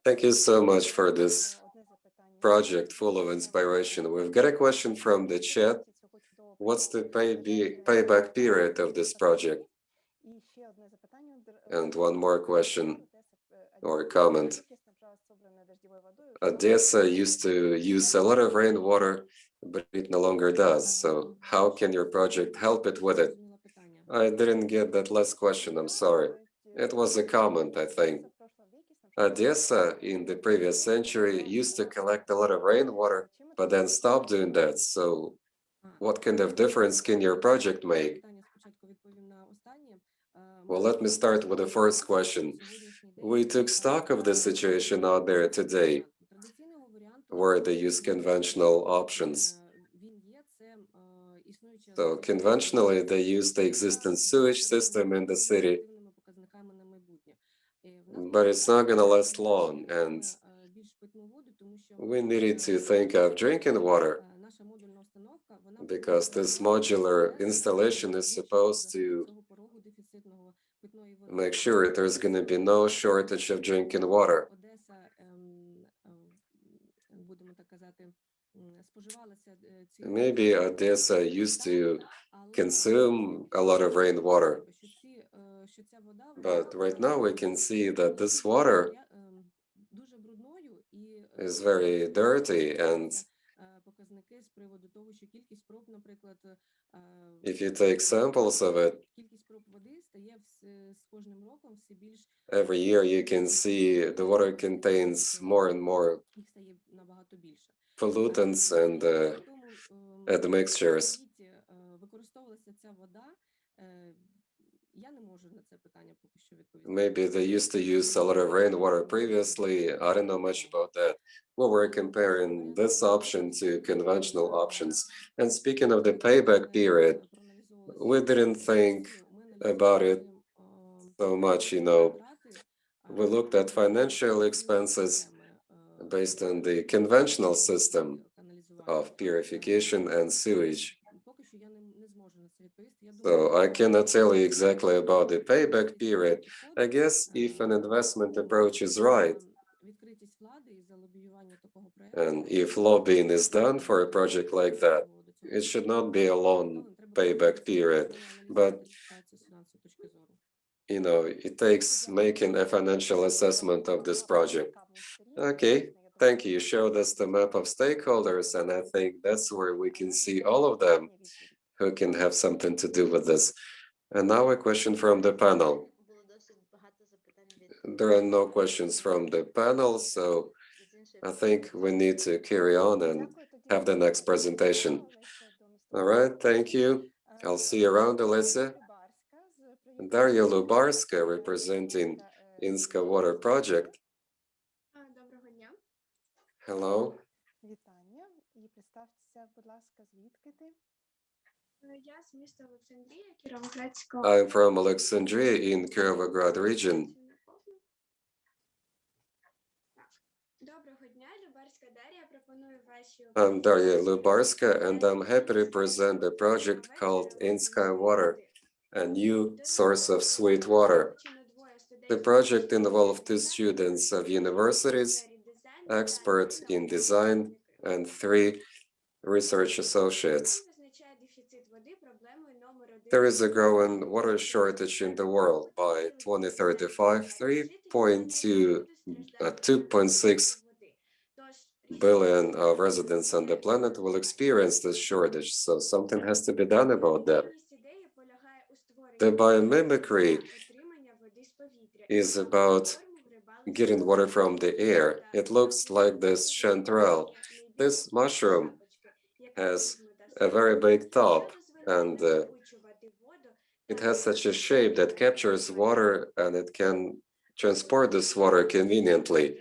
Thank you so much for this project full of inspiration. We've got a question from the chat. What's the payback period of this project? And one more question or comment. Odessa used to use a lot of rainwater, but it no longer does. So how can your project help it with it? I didn't get that last question, I'm sorry. It was a comment, I think. Odessa in the previous century used to collect a lot of rainwater, but then stopped doing that. So what kind of difference can your project make? Well, let me start with the first question. We took stock of the situation out there today, where they use conventional options. So conventionally, they use the existing sewage system in the city, but it's not going to last long, and we needed to think of drinking water, because this modular installation is supposed to make sure there's going to be no shortage of drinking water. Maybe Odessa used to consume a lot of rainwater, but right now we can see that this water is very dirty, and if you take samples of it, every year you can see the water contains more and more pollutants and admixtures. Maybe they used to use a lot of rainwater previously. I don't know much about that. We were comparing this option to conventional options. And speaking of the payback period, we didn't think about it so much, you know. We looked at financial expenses based on the conventional system of purification and sewage. So I cannot tell you exactly about the payback period. I guess if an investment approach is right, and if lobbying is done for a project like that, it should not be a long payback period. But, you know, it takes making a financial assessment of this project. Okay, thank you. You showed us the map of stakeholders, and I think that's where we can see all of them who can have something to do with this. And now a question from the panel. There are no questions from the panel, so I think we need to carry on and have the next presentation. All right, thank you. I'll see you around, Olesa. Daria Lubarska, representing Inska Water Project. Hello. I'm from Alexandria in Kirovograd region. I'm Daria Lubarska, and I'm happy to present a project called Inska Water, a new source of sweet water. The project involved 2 students of universities, experts in design, and 3 research associates. there is a growing water shortage in the world. By 2035, 2.6 billion of residents on the planet will experience this shortage, so something has to be done about that. The biomimicry is about getting water from the air. It looks like this chanterelle. This mushroom has a very big top, and it has such a shape that captures water, and it can transport this water conveniently.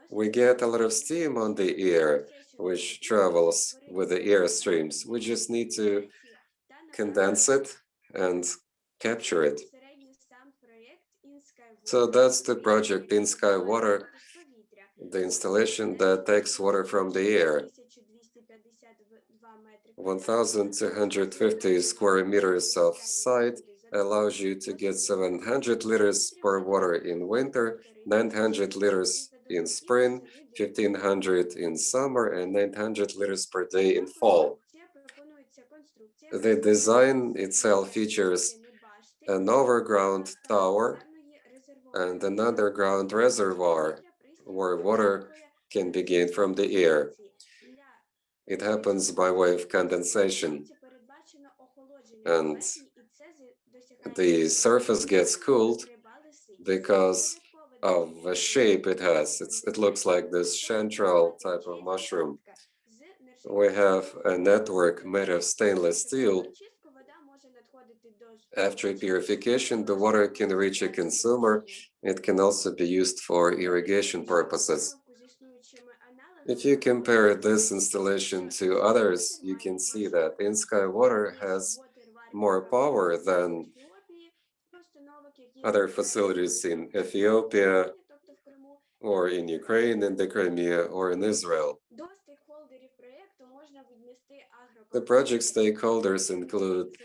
We get a lot of steam on the air, which travels with the air streams. We just need to condense it and capture it. So that's the project in Sky Water, the installation that takes water from the air. 1,250 square meters of site allows you to get 700 liters per water in winter, 900 liters in spring, 1,500 in summer, and 900 liters per day in fall. The design itself features an overground tower and an underground reservoir where water can be gained from the air. It happens by way of condensation, and the surface gets cooled because of the shape it has. It looks like this chanterelle type of mushroom. We have a network made of stainless steel. After purification, the water can reach a consumer. It can also be used for irrigation purposes. If you compare this installation to others, you can see that In-Sky Water has more power than other facilities in Ethiopia or in Ukraine, in the Crimea, or in Israel. The project stakeholders include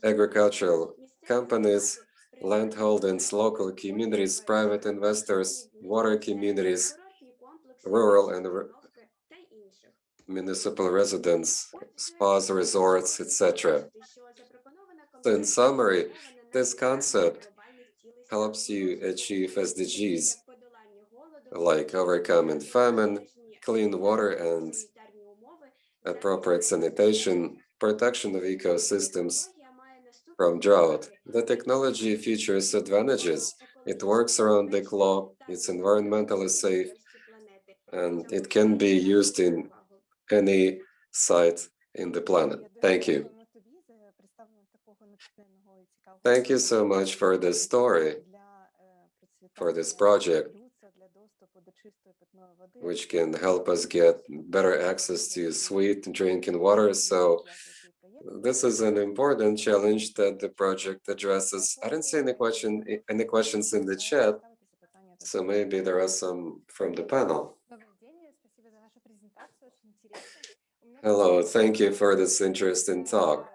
agricultural companies, landholdings, local communities, private investors, water communities, rural and municipal residents, spas, resorts, etc. So in summary, this concept helps you achieve SDGs, like overcoming famine, clean water and appropriate sanitation, protection of ecosystems from drought. The technology features advantages. It works around the clock, it's environmentally safe, and it can be used in any site in the planet. Thank you. Thank you so much for this story, for this project, which can help us get better access to sweet drinking water. So this is an important challenge that the project addresses. I didn't see any questions in the chat, so maybe there are some from the panel. Hello, thank you for this interesting talk.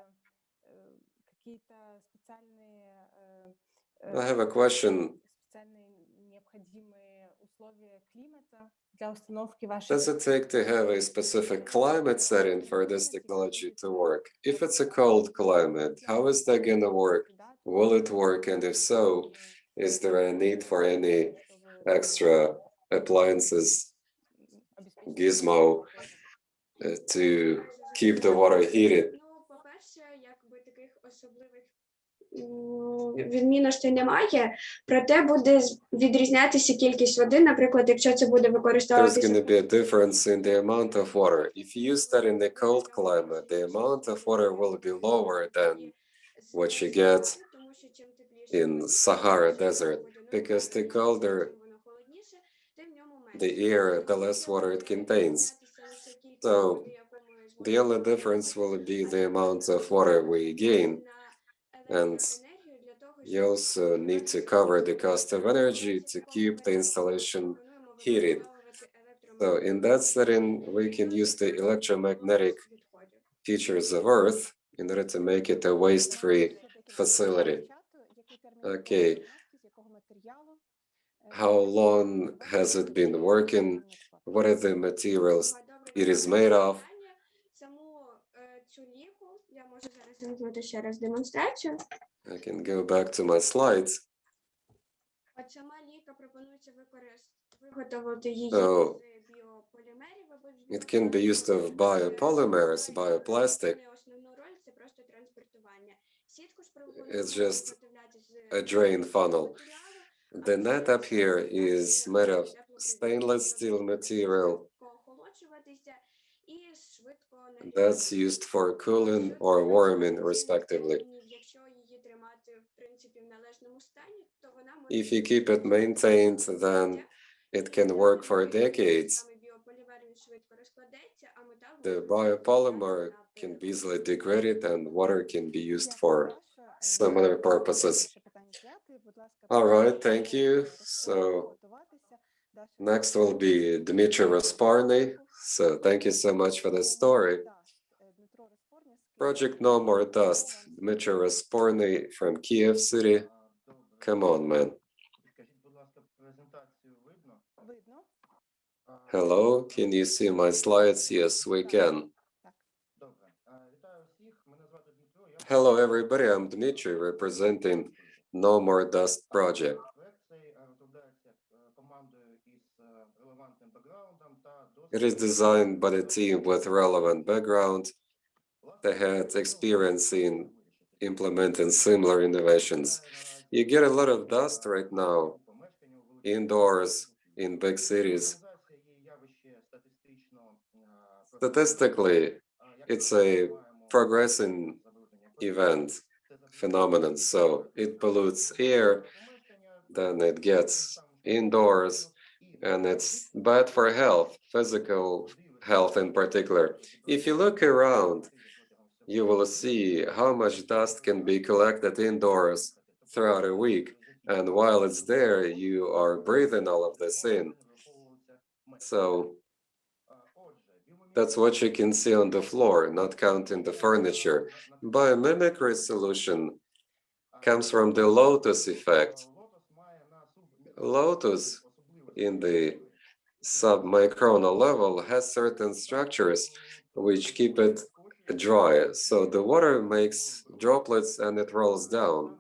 I have a question. Does it take to have a specific climate setting for this technology to work? If it's a cold climate, how is that going to work? Will it work? And if so, is there a need for any extra appliances, gizmo, to keep the water heated? Відмінностей немає, проте буде відрізнятися кількість води, наприклад, якщо це буде використовуватися. There's going to be a difference in the amount of water. If you use that in the cold climate, the amount of water will be lower than what you get in Sahara Desert, because the colder the air, the less water it contains. So the only difference will be the amount of water we gain, and you also need to cover the cost of energy to keep the installation heated. So in that setting, we can use the electromagnetic features of Earth in order to make it a waste-free facility. Okay. How long has it been working? What are the materials it is made of? Вимкнути ще раз демонстрацію. I can go back to my slides. От сама ліка пропонується виготовити її So з біополімерів або з it can be used of biopolymers, bioplastic. Основну роль це просто транспортування. Сітку ж It's just виготовляти з a drain funnel. матеріалу. The net up here is made of stainless steel material Охолоджуватися і швидко that's used for cooling or warming, respectively. Якщо її тримати, в принципі, в належному стані, то вона може If you keep it maintained, then it can work for decades. саме біополімер він швидко розкладеться, а метал The biopolymer can be easily degraded and water can be used for some other purposes. All right, thank you. So next will be Dmitry Rasparny. So thank you so much for the story. Project No More Dust, Dmitry Rasparny from Kyiv City. Come on, man. Hello, can you see my slides? Yes, we can. Hello, everybody. I'm Dmitry, representing No More Dust Project. It is designed by the team with relevant background. They had experience in implementing similar innovations. You get a lot of dust right now, indoors, in big cities. Statistically, it's a progressing event, phenomenon. So it pollutes air, then it gets indoors, and it's bad for health, physical health in particular. If you look around, you will see how much dust can be collected indoors throughout a week. And while it's there, you are breathing all of this in. So that's what you can see on the floor, not counting the furniture. Biomimicry solution comes from the lotus effect. Lotus in the submicronal level has certain structures which keep it dry. So the water makes droplets and it rolls down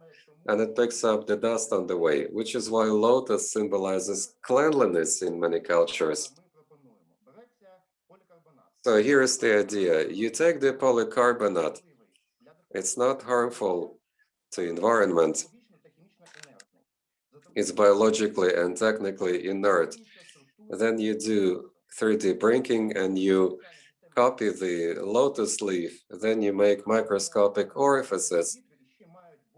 and it picks up the dust on the way, which is why lotus symbolizes cleanliness in many cultures. So here's the idea. You take the polycarbonate. It's not harmful to environment. It's biologically and technically inert. Then you do 3D printing and you copy the lotus leaf. Then you make microscopic orifices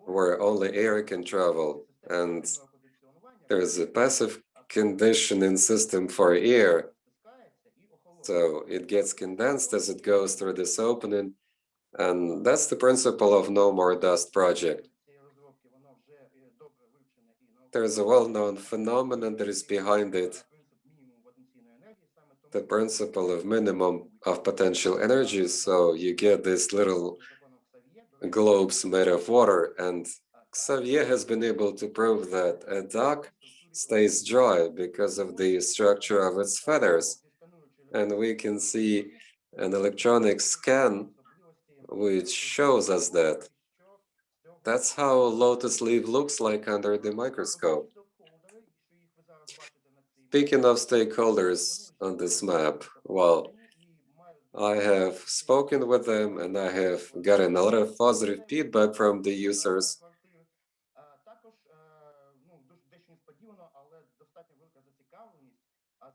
where only air can travel. And there's a passive conditioning system for air. So it gets condensed as it goes through this opening. And that's the principle of No More Dust Project. There's a well-known phenomenon that is behind it. The principle of minimum of potential energy. So you get these little globes made of water. And Xavier has been able to prove that a duck stays dry because of the structure of its feathers. And we can see an electronic scan which shows us that. That's how lotus leaf looks like under the microscope. Speaking of stakeholders on this map, well, I have spoken with them and I have gotten a lot of positive feedback from the users.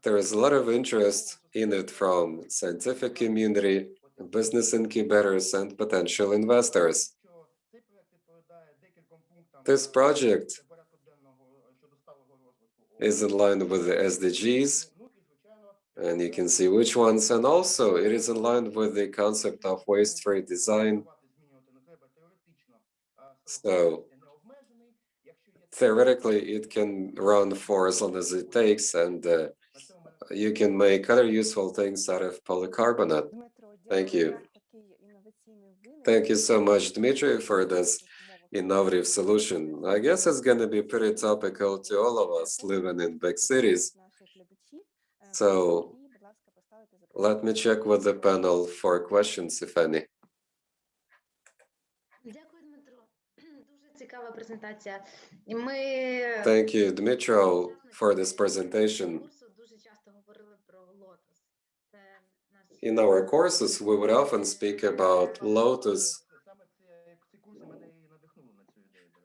There is a lot of interest in it from scientific community, business incubators, and potential investors. This project is in line with the SDGs, and you can see which ones, and also it is in line with the concept of waste-free design. So theoretically, it can run for as long as it takes, and you can make other useful things out of polycarbonate. Thank you. Thank you so much, Dmitry, for this innovative solution. I guess it's going to be pretty topical to all of us living in big cities. So let me check with the panel for questions, if any. Thank you, Dmitro, for this presentation. In our courses, we would often speak about lotus,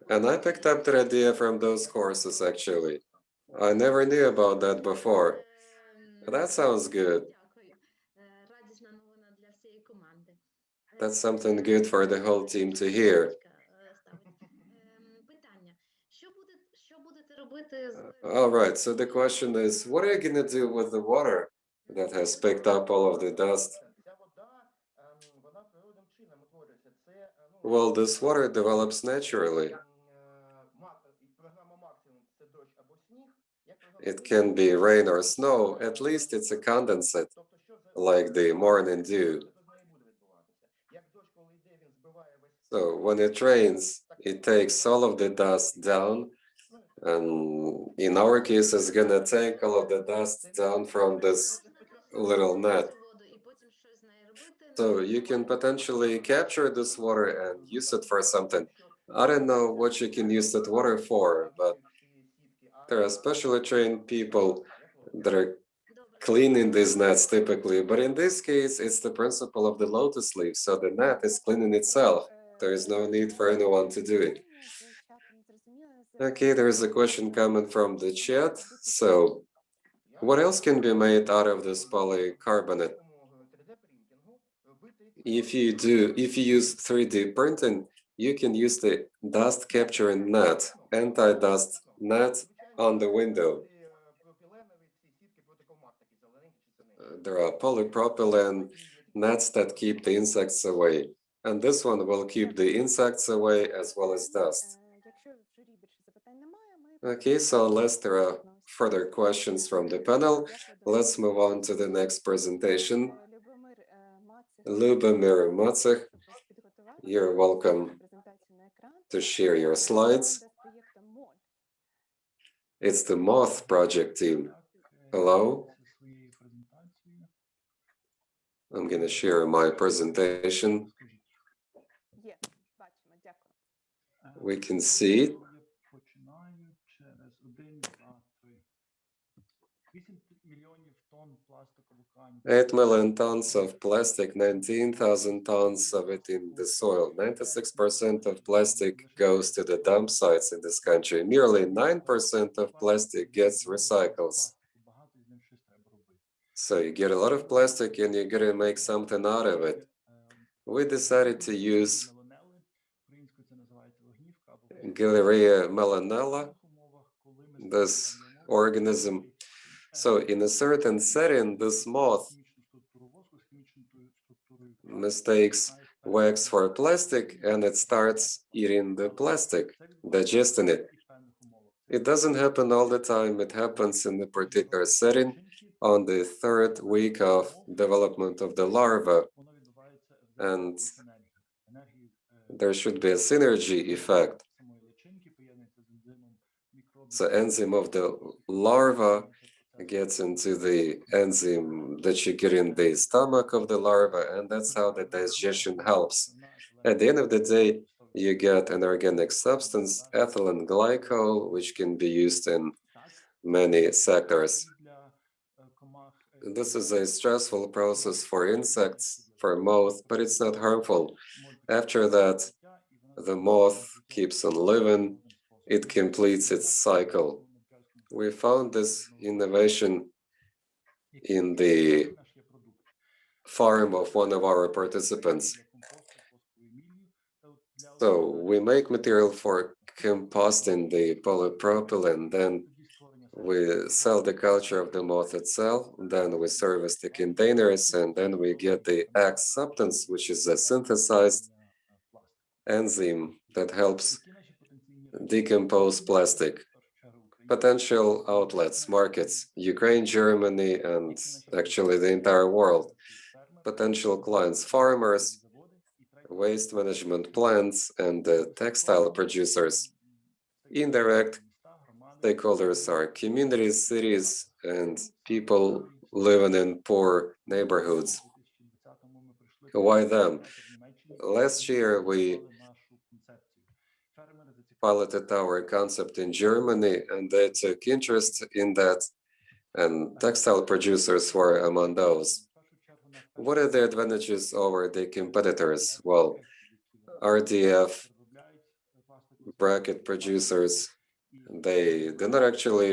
and I picked up the idea from those courses, actually. I never knew about that before. That sounds good. That's something good for the whole team to hear. All right, so the question is, what are you going to do with the water that has picked up all of the dust? Well, this water develops naturally. It can be rain or snow, at least it's a condensate, like the morning dew. So when it rains, it takes all of the dust down, and in our case, it's gonna take all of the dust down from this little net. So you can potentially capture this water and use it for something. I don't know what you can use that water for, but there are specially trained people that are cleaning these nets typically. But in this case, it's the principle of the lotus leaf. So the net is cleaning itself. There is no need for anyone to do it. Okay, there is a question coming from the chat. So what else can be made out of this polycarbonate? If you use 3D printing, you can use the dust capturing net, anti-dust net on the window. There are polypropylene nets that keep the insects away, and this one will keep the insects away as well as dust. Okay, so unless there are further questions from the panel, let's move on to the next presentation. Lyubomyr Matsekh, you're welcome to share your slides. It's the Moth Project team. Hello. I'm going to share my presentation. We can see it. 8 million tons of plastic, 19,000 tons of it in the soil. 96% of plastic goes to the dump sites in this country. Nearly 9% of plastic gets recycled. So you get a lot of plastic and you gotta make something out of it. We decided to use Galeria melanella, this organism. So in a certain setting, this moth mistakes wax for plastic and it starts eating the plastic, digesting it. It doesn't happen all the time. It happens in a particular setting on the 3rd week of development of the larva. And there should be a synergy effect. So enzyme of the larva gets into the enzyme that you get in the stomach of the larva, and that's how the digestion helps. At the end of the day, you get an organic substance, ethylene glycol, which can be used in many sectors. This is a stressful process for insects, for moth, but it's not harmful. After that, the moth keeps on living, it completes its cycle. We found this innovation in the farm of one of our participants. So we make material for composting the polypropylene, then we sell the culture of the moth itself, then we service the containers, and then we get the X substance, which is a synthesized enzyme that helps decompose plastic. Potential outlets, markets, Ukraine, Germany, and actually the entire world. Potential clients, farmers, waste management plants, and textile producers. Indirect stakeholders are communities, cities, and people living in poor neighborhoods. Why them? Last year, we piloted our concept in Germany, and they took interest in that, and textile producers were among those. What are the advantages over the competitors? Well, RDF bracket producers, they do not actually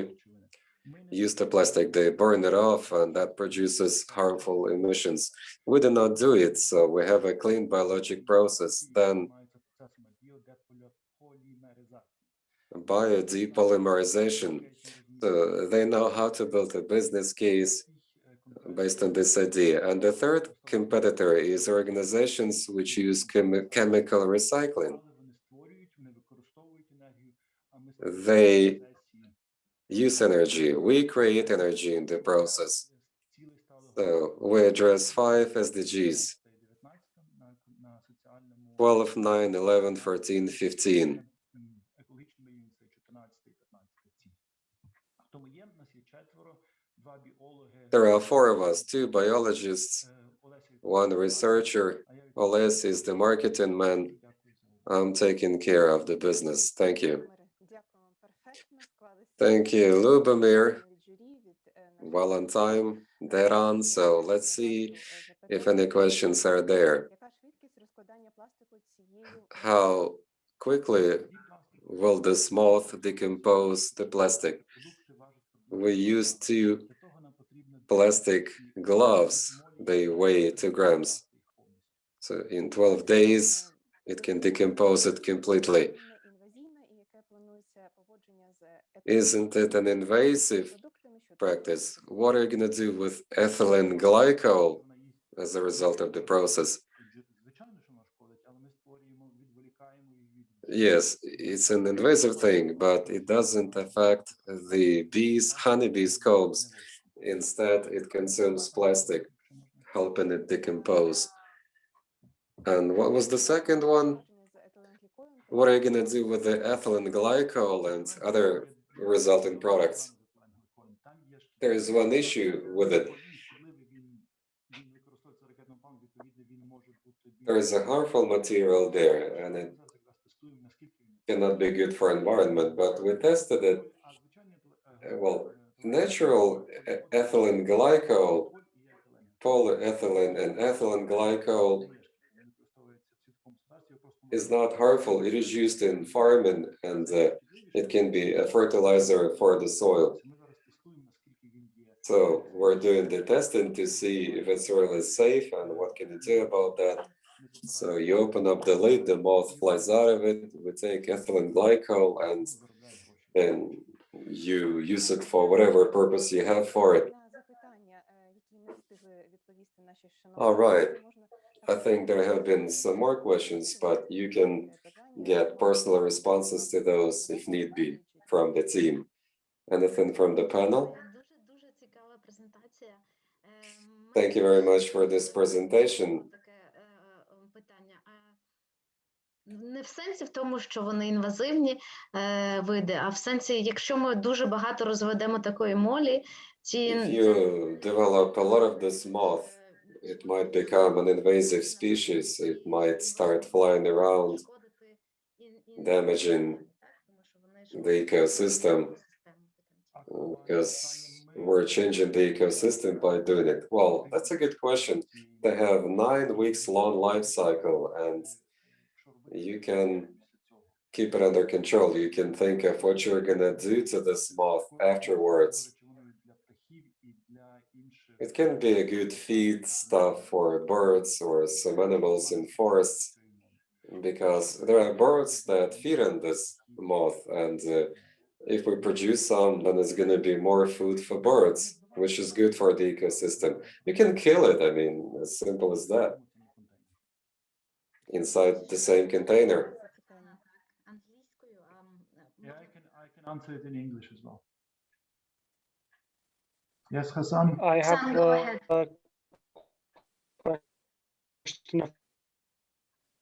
use the plastic, they burn it off, and that produces harmful emissions. We do not do it, so we have a clean biologic process. Then biodepolymerization. So they know how to build a business case based on this idea. And the third competitor is organizations which use chemical recycling. They use energy. We create energy in the process. So we address 5 SDGs: 12, 9, 11, 14, 15. There are 4 of us, 2 biologists, 1 researcher. Oles is the marketing man. I'm taking care of the business. Thank you. Thank you, Lyubomyr. Well on time, dead on. So let's see if any questions are there. How quickly will this moth decompose the plastic? We use 2 plastic gloves. They weigh 2 grams. So in 12 days, it can decompose it completely. Isn't it an invasive practice? What are you going to do with ethylene glycol as a result of the process? Yes, it's an invasive thing, but it doesn't affect the bees, honeybees' combs. Instead, it consumes plastic, helping it decompose. And what was the second one? What are you going to do with the ethylene glycol and other resulting products? There is one issue with it. There is a harmful material there, and it cannot be good for environment, but we tested it. Well, natural ethylene glycol, polyethylene and ethylene glycol is not harmful. It is used in farming, and it can be a fertilizer for the soil. So we're doing the testing to see if it's really safe and what can you do about that. So you open up the lid, the moth flies out of it, we take ethylene glycol, and then you use it for whatever purpose you have for it. All right. I think there have been some more questions, but you can get personal responses to those if need be from the team. Anything from the panel? Thank you very much for this presentation. Не в сенсі в тому, що вони інвазивні види, а в сенсі, якщо ми дуже багато розведемо такої молі, If you develop a lot of this moth, it might become an invasive species. It might start flying around, damaging the ecosystem, because we're changing the ecosystem by doing it. Well, that's a good question. They have 9 weeks long life cycle, and you can keep it under control. You can think of what you're gonna do to this moth afterwards. It can be a good feed stuff for birds or some animals in forests, because there are birds that feed on this moth, and if we produce some, then it's going to be more food for birds, which is good for the ecosystem. You can kill it, I mean, as simple as that, inside the same container. Yeah, I can answer it in English as well. Yes, Hassan? I have Hassan, go ahead. a question,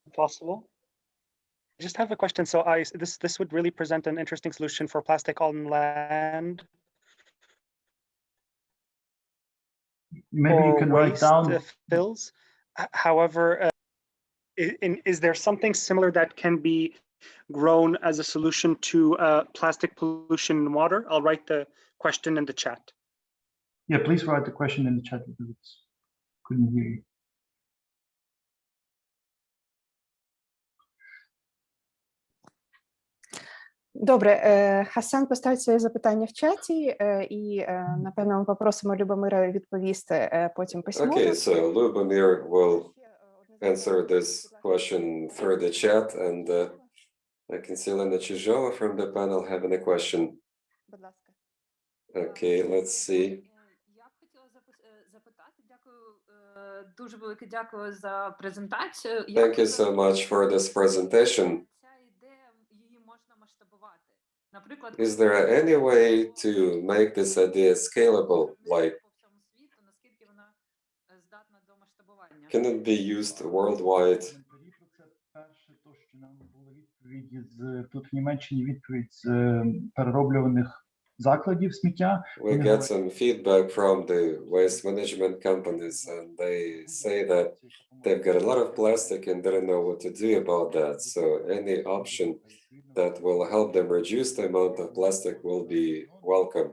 if possible. I just have a question. So this would really present an interesting solution for plastic on land. Maybe you can write down fills. However, is there something similar that can be grown as a solution to plastic pollution in water? I'll write the question in the chat. Yeah, please write the question in the chat because it's couldn't hear you. Добре, Хасан поставить своє запитання в чаті, і, напевно, ми попросимо Любомира відповісти потім письмово. Okay, so Lyubomyr will answer this question through the chat, and I can see Olena Kovalenko from the panel having a question. Будь ласка. Okay, let's see. Я б хотіла запитати, дуже велике дякую за презентацію. Thank you so much for this presentation. Ця ідея, її можна масштабувати. Наприклад, Is there any way to make this idea scalable? Like, по всьому світу, наскільки вона здатна до масштабування? can it be used worldwide? Перше, то, що нам була відповідь тут в Німеччині, відповідь з перероблюваних закладів сміття. We get some feedback from the waste management companies, and they say that they've got a lot of plastic and they don't know what to do about that. So any option that will help them reduce the amount of plastic will be welcome.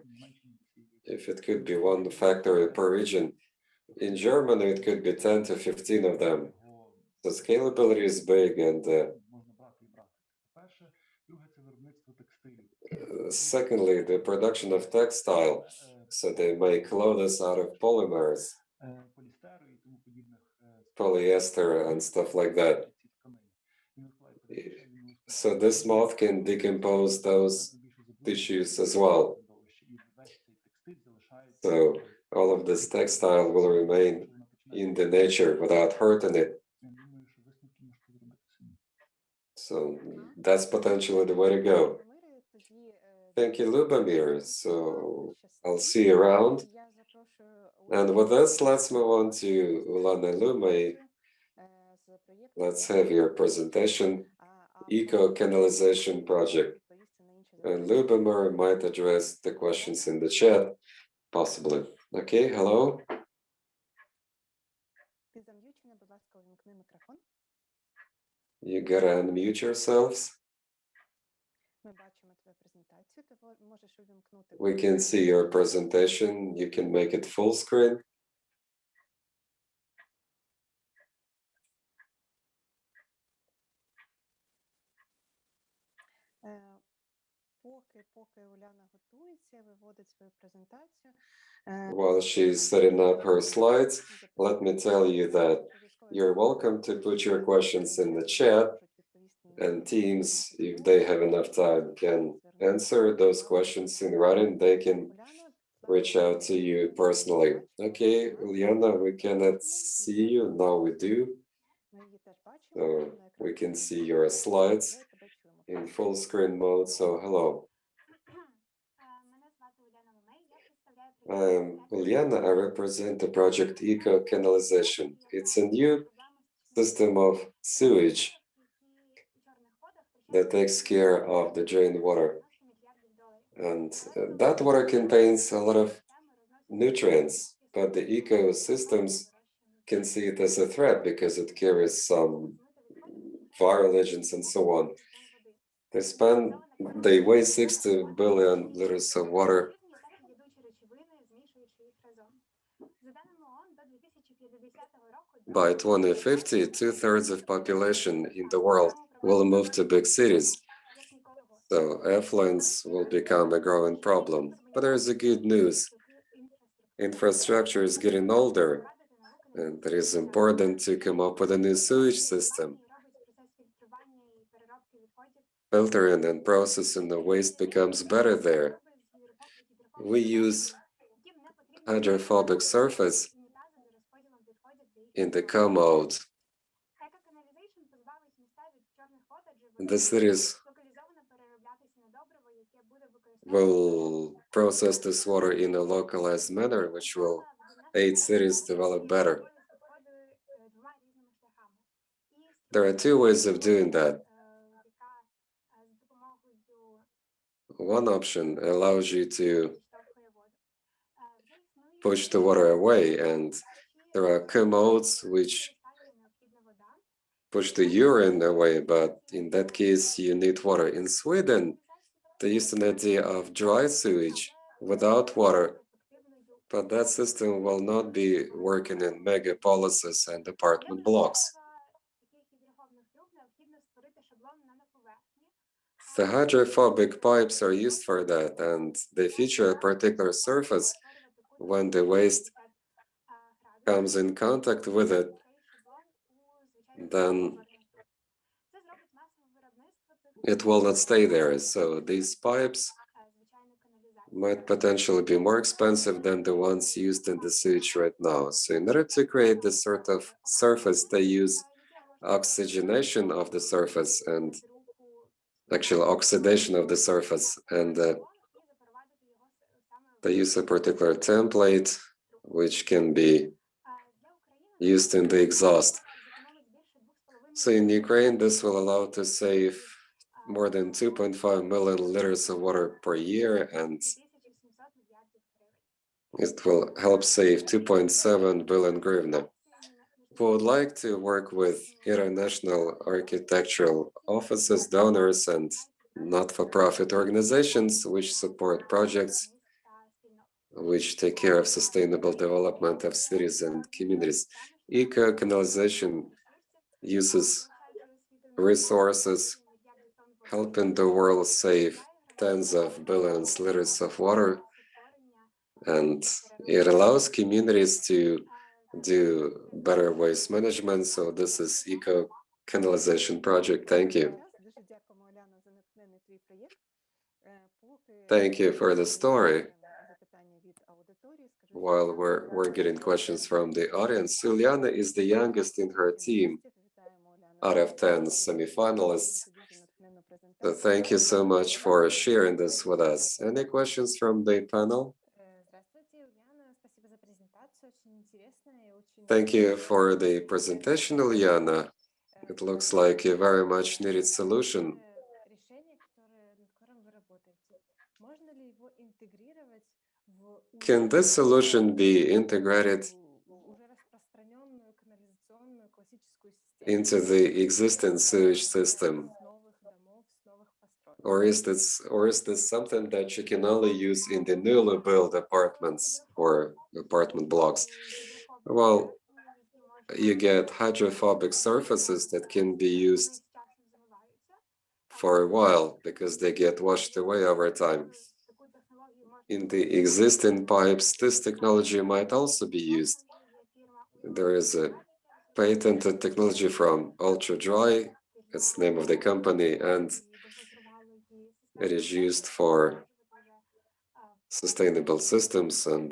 If it could be one factory per region, in Germany it could be 10 to 15 of them. So scalability is big, and secondly, the production of textile. So they make clothes out of polymers, polyester and stuff like that. So this moth can decompose those tissues as well. So all of this textile will remain in the nature without hurting it. So that's potentially the way to go. Thank you, Lyubomyr. So I'll see you around. And with this, let's move on to Olena Kovalenko. Let's have your presentation, Eco-Canalization Project. And Lyubomyr might address the questions in the chat, possibly. Okay, hello. You gotta unmute yourselves. We can see your presentation. You can make it full screen. While she's setting up her slides, let me tell you that you're welcome to put your questions in the chat, and teams, if they have enough time, can answer those questions in writing. They can reach out to you personally. Okay, Olena, we cannot see you. Now we do. So we can see your slides in full screen mode. So hello. I'm Olena. I represent the project Eco-Canalization. It's a new system of sewage that takes care of the drained water. And that water contains a lot of nutrients, but the ecosystems can see it as a threat because it carries some viral agents and so on. They weigh 60 billion liters of water. By 2050, 2/3 of population in the world will move to big cities. So affluence will become a growing problem. But there's a good news. Infrastructure is getting older, and it is important to come up with a new sewage system. Filtering and processing the waste becomes better there. We use hydrophobic surface in the commode. The cities will process this water in a localized manner, which will aid cities develop better. There are two ways of doing that. One option allows you to push the water away, and there are commodes which push the urine away, but in that case, you need water. In Sweden, they used an idea of dry sewage without water, but that system will not be working in megapolises and apartment blocks. The hydrophobic pipes are used for that, and they feature a particular surface. When the waste comes in contact with it, then it will not stay there. So these pipes might potentially be more expensive than the ones used in the sewage right now. So in order to create this sort of surface, they use oxygenation of the surface and actual oxidation of the surface, and they use a particular template which can be used in the exhaust. So in Ukraine, this will allow to save more than 2.5 million liters of water per year, and it will help save 2.7 billion hryvnia. We would like to work with international architectural offices, donors, and not-for-profit organizations which support projects which take care of sustainable development of cities and communities. Eco-canalization uses resources, helping the world save tens of billions liters of water, and it allows communities to do better waste management. So this is eco-canalization project. Thank you. Thank you for the story. While we're getting questions from the audience, Uliana is the youngest in her team out of 10 semifinalists. So thank you so much for sharing this with us. Any questions from the panel? Thank you for the presentation, Uliana. It looks like a very much needed solution. Can this solution be integrated into the existing sewage system? Or is this something that you can only use in the newly built apartments or apartment blocks? Well, you get hydrophobic surfaces that can be used for a while because they get washed away over time. In the existing pipes, this technology might also be used. There is a patented technology from Ultra Dry, it's the name of the company, and it is used for sustainable systems, and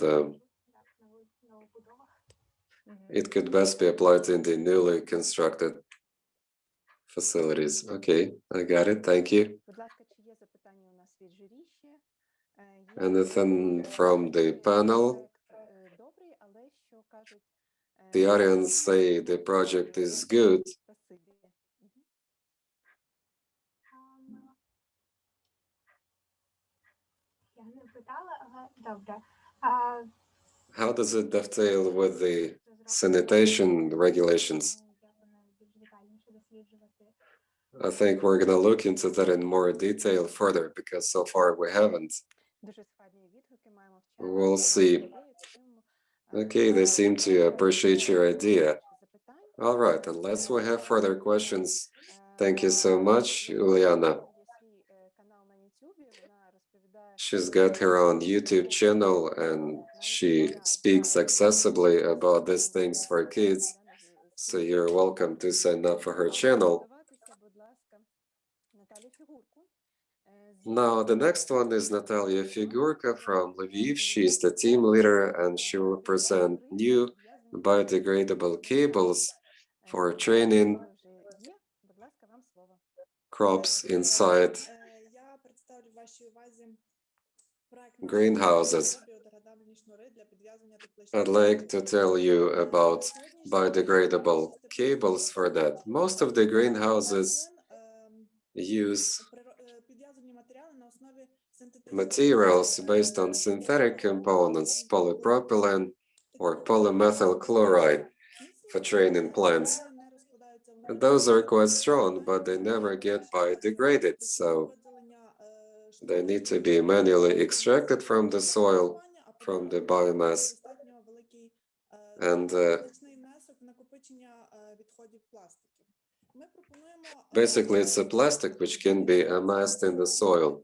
it could best be applied in the newly constructed facilities. Okay, I got it. Thank you. Anything from the panel? The audience say the project is good. How does it dovetail with the sanitation regulations? I think we're going to look into that in more detail further, because so far we haven't. We'll see. Okay, they seem to appreciate your idea. All right, unless we have further questions, thank you so much, Uliana. She's got her own YouTube channel and she speaks accessibly about these things for kids. So you're welcome to sign up for her channel. Now, the next one is Nataliia Figurka from Lviv. She's the team leader and she will present new biodegradable cables for training crops inside greenhouses. I'd like to tell you about biodegradable cables for that. Most of the greenhouses use materials based on synthetic components, polypropylene or polymethyl chloride for training plants. those are quite strong, but they never get biodegraded, so they need to be manually extracted from the soil, from the biomass, and basically it's a plastic which can be amassed in the soil.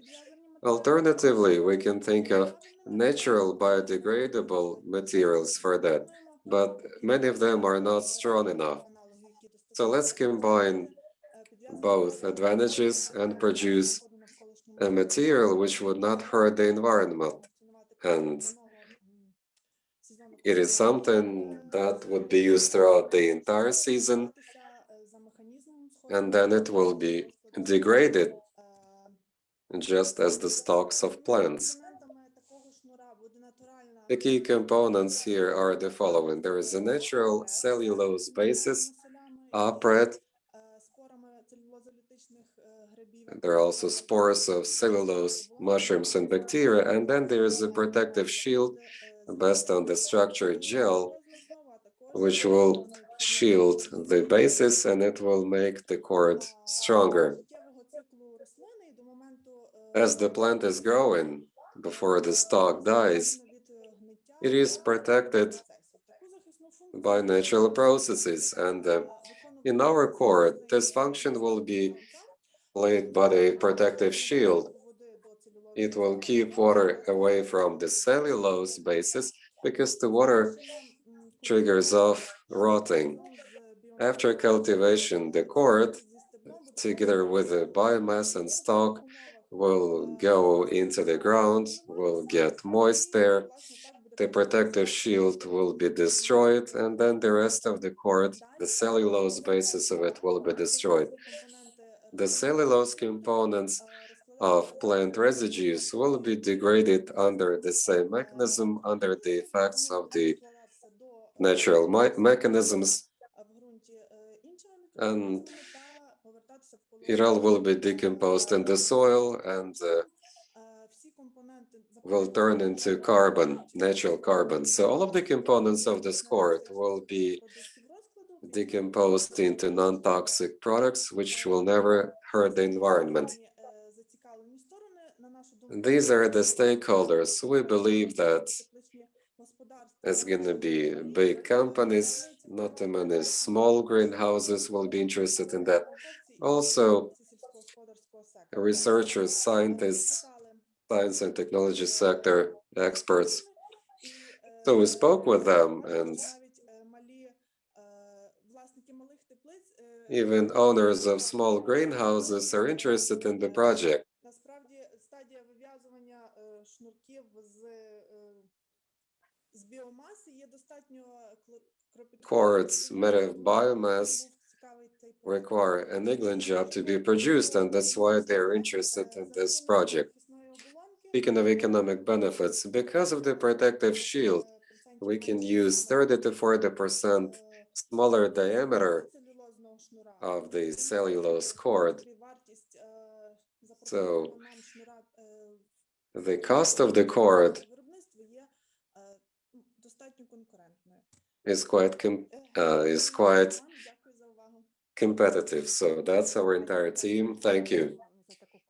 Alternatively, we can think of natural biodegradable materials for that, but many of them are not strong enough. So let's combine both advantages and produce a material which would not hurt the environment. And it is something that would be used throughout the entire season, and then it will be degraded just as the stalks of plants. The key components here are the following. There is a natural cellulose basis, upright. There are also spores of cellulose, mushrooms, and bacteria, and then there is a protective shield based on the structured gel, which will shield the basis and it will make the cord stronger. As the plant is growing, before the stalk dies, it is protected by natural processes, and in our cord, this function will be played by a protective shield. It will keep water away from the cellulose basis because the water triggers off rotting. After cultivation, the cord, together with the biomass and stalk, will go into the ground, will get moist there. The protective shield will be destroyed, and then the rest of the cord, the cellulose basis of it, will be destroyed. The cellulose components of plant residues will be degraded under the same mechanism, under the effects of the natural mechanisms, and it all will be decomposed in the soil and will turn into carbon, natural carbon. So all of the components of this cord will be decomposed into non-toxic products, which will never hurt the environment. These are the stakeholders. We believe that it's going to be big companies, not too many small greenhouses will be interested in that. Also, researchers, scientists, science and technology sector experts. So we spoke with them, and even owners of small greenhouses are interested in the project. Cords made of biomass require a niggling job to be produced, and that's why they're interested in this project. Speaking of economic benefits, because of the protective shield, we can use 30 to 40% smaller diameter of the cellulose cord. So the cost of the cord is quite competitive. So that's our entire team. Thank you.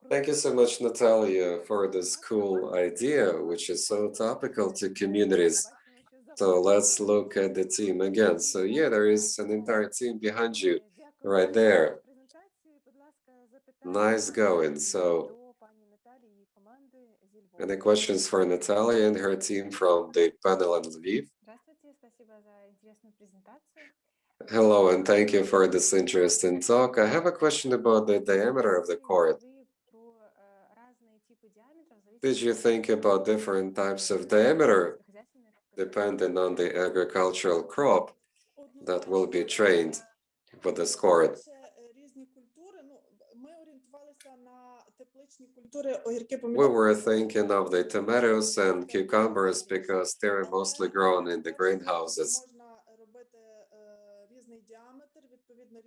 Thank you so much, Nataliia, for this cool idea, which is so topical to communities. So let's look at the team again. So yeah, there is an entire team behind you right there. Nice going. So any questions for Nataliia and her team from the panel in Lviv? Hello, and thank you for this interesting talk. I have a question about the diameter of the cord. Did you think about different types of diameter depending on the agricultural crop that will be trained with this cord? We were thinking of the tomatoes and cucumbers because they're mostly grown in the greenhouses.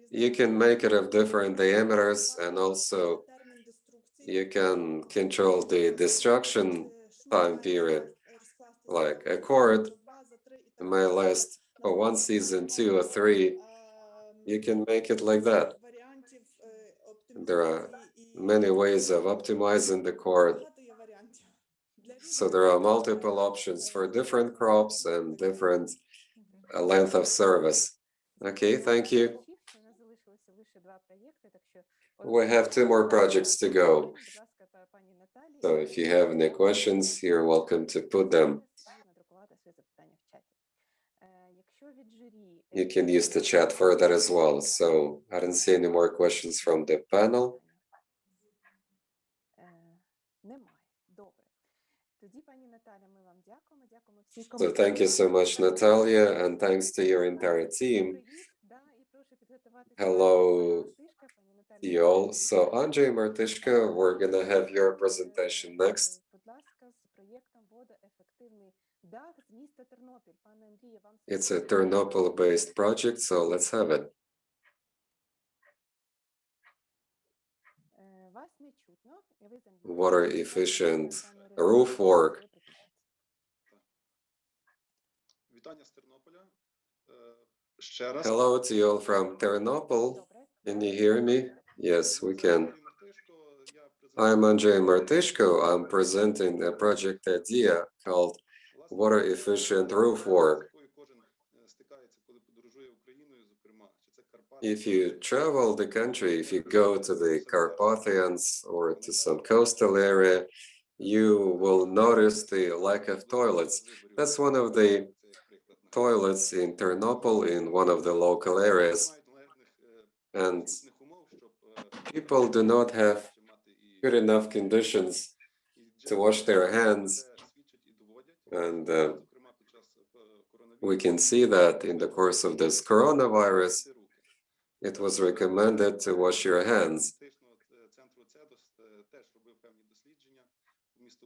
You can make it of different diameters, and also you can control the destruction time period. Like a cord may last for 1 season, 2 or 3, you can make it like that. There are many ways of optimizing the cord. So there are multiple options for different crops and different length of service. Okay, thank you. We have 2 more projects to go. So if you have any questions, you're welcome to put them. You can use the chat for that as well. So I don't see any more questions from the panel. So thank you so much, Natalia, and thanks to your entire team. Hello to you all. So Andrzej Martyszko, we're gonna have your presentation next. It's a Ternopil-based project, so let's have it. Water efficient roof work. Hello to you all from Ternopil. Can you hear me? Yes, we can. I'm Andrzej Martyszko. I'm presenting a project idea called Water Efficient Roof Work. If you travel the country, if you go to the Carpathians or to some coastal area, you will notice the lack of toilets. That's one of the toilets in Ternopil in one of the local areas. And people do not have good enough conditions to wash their hands. And we can see that in the course of this coronavirus, it was recommended to wash your hands.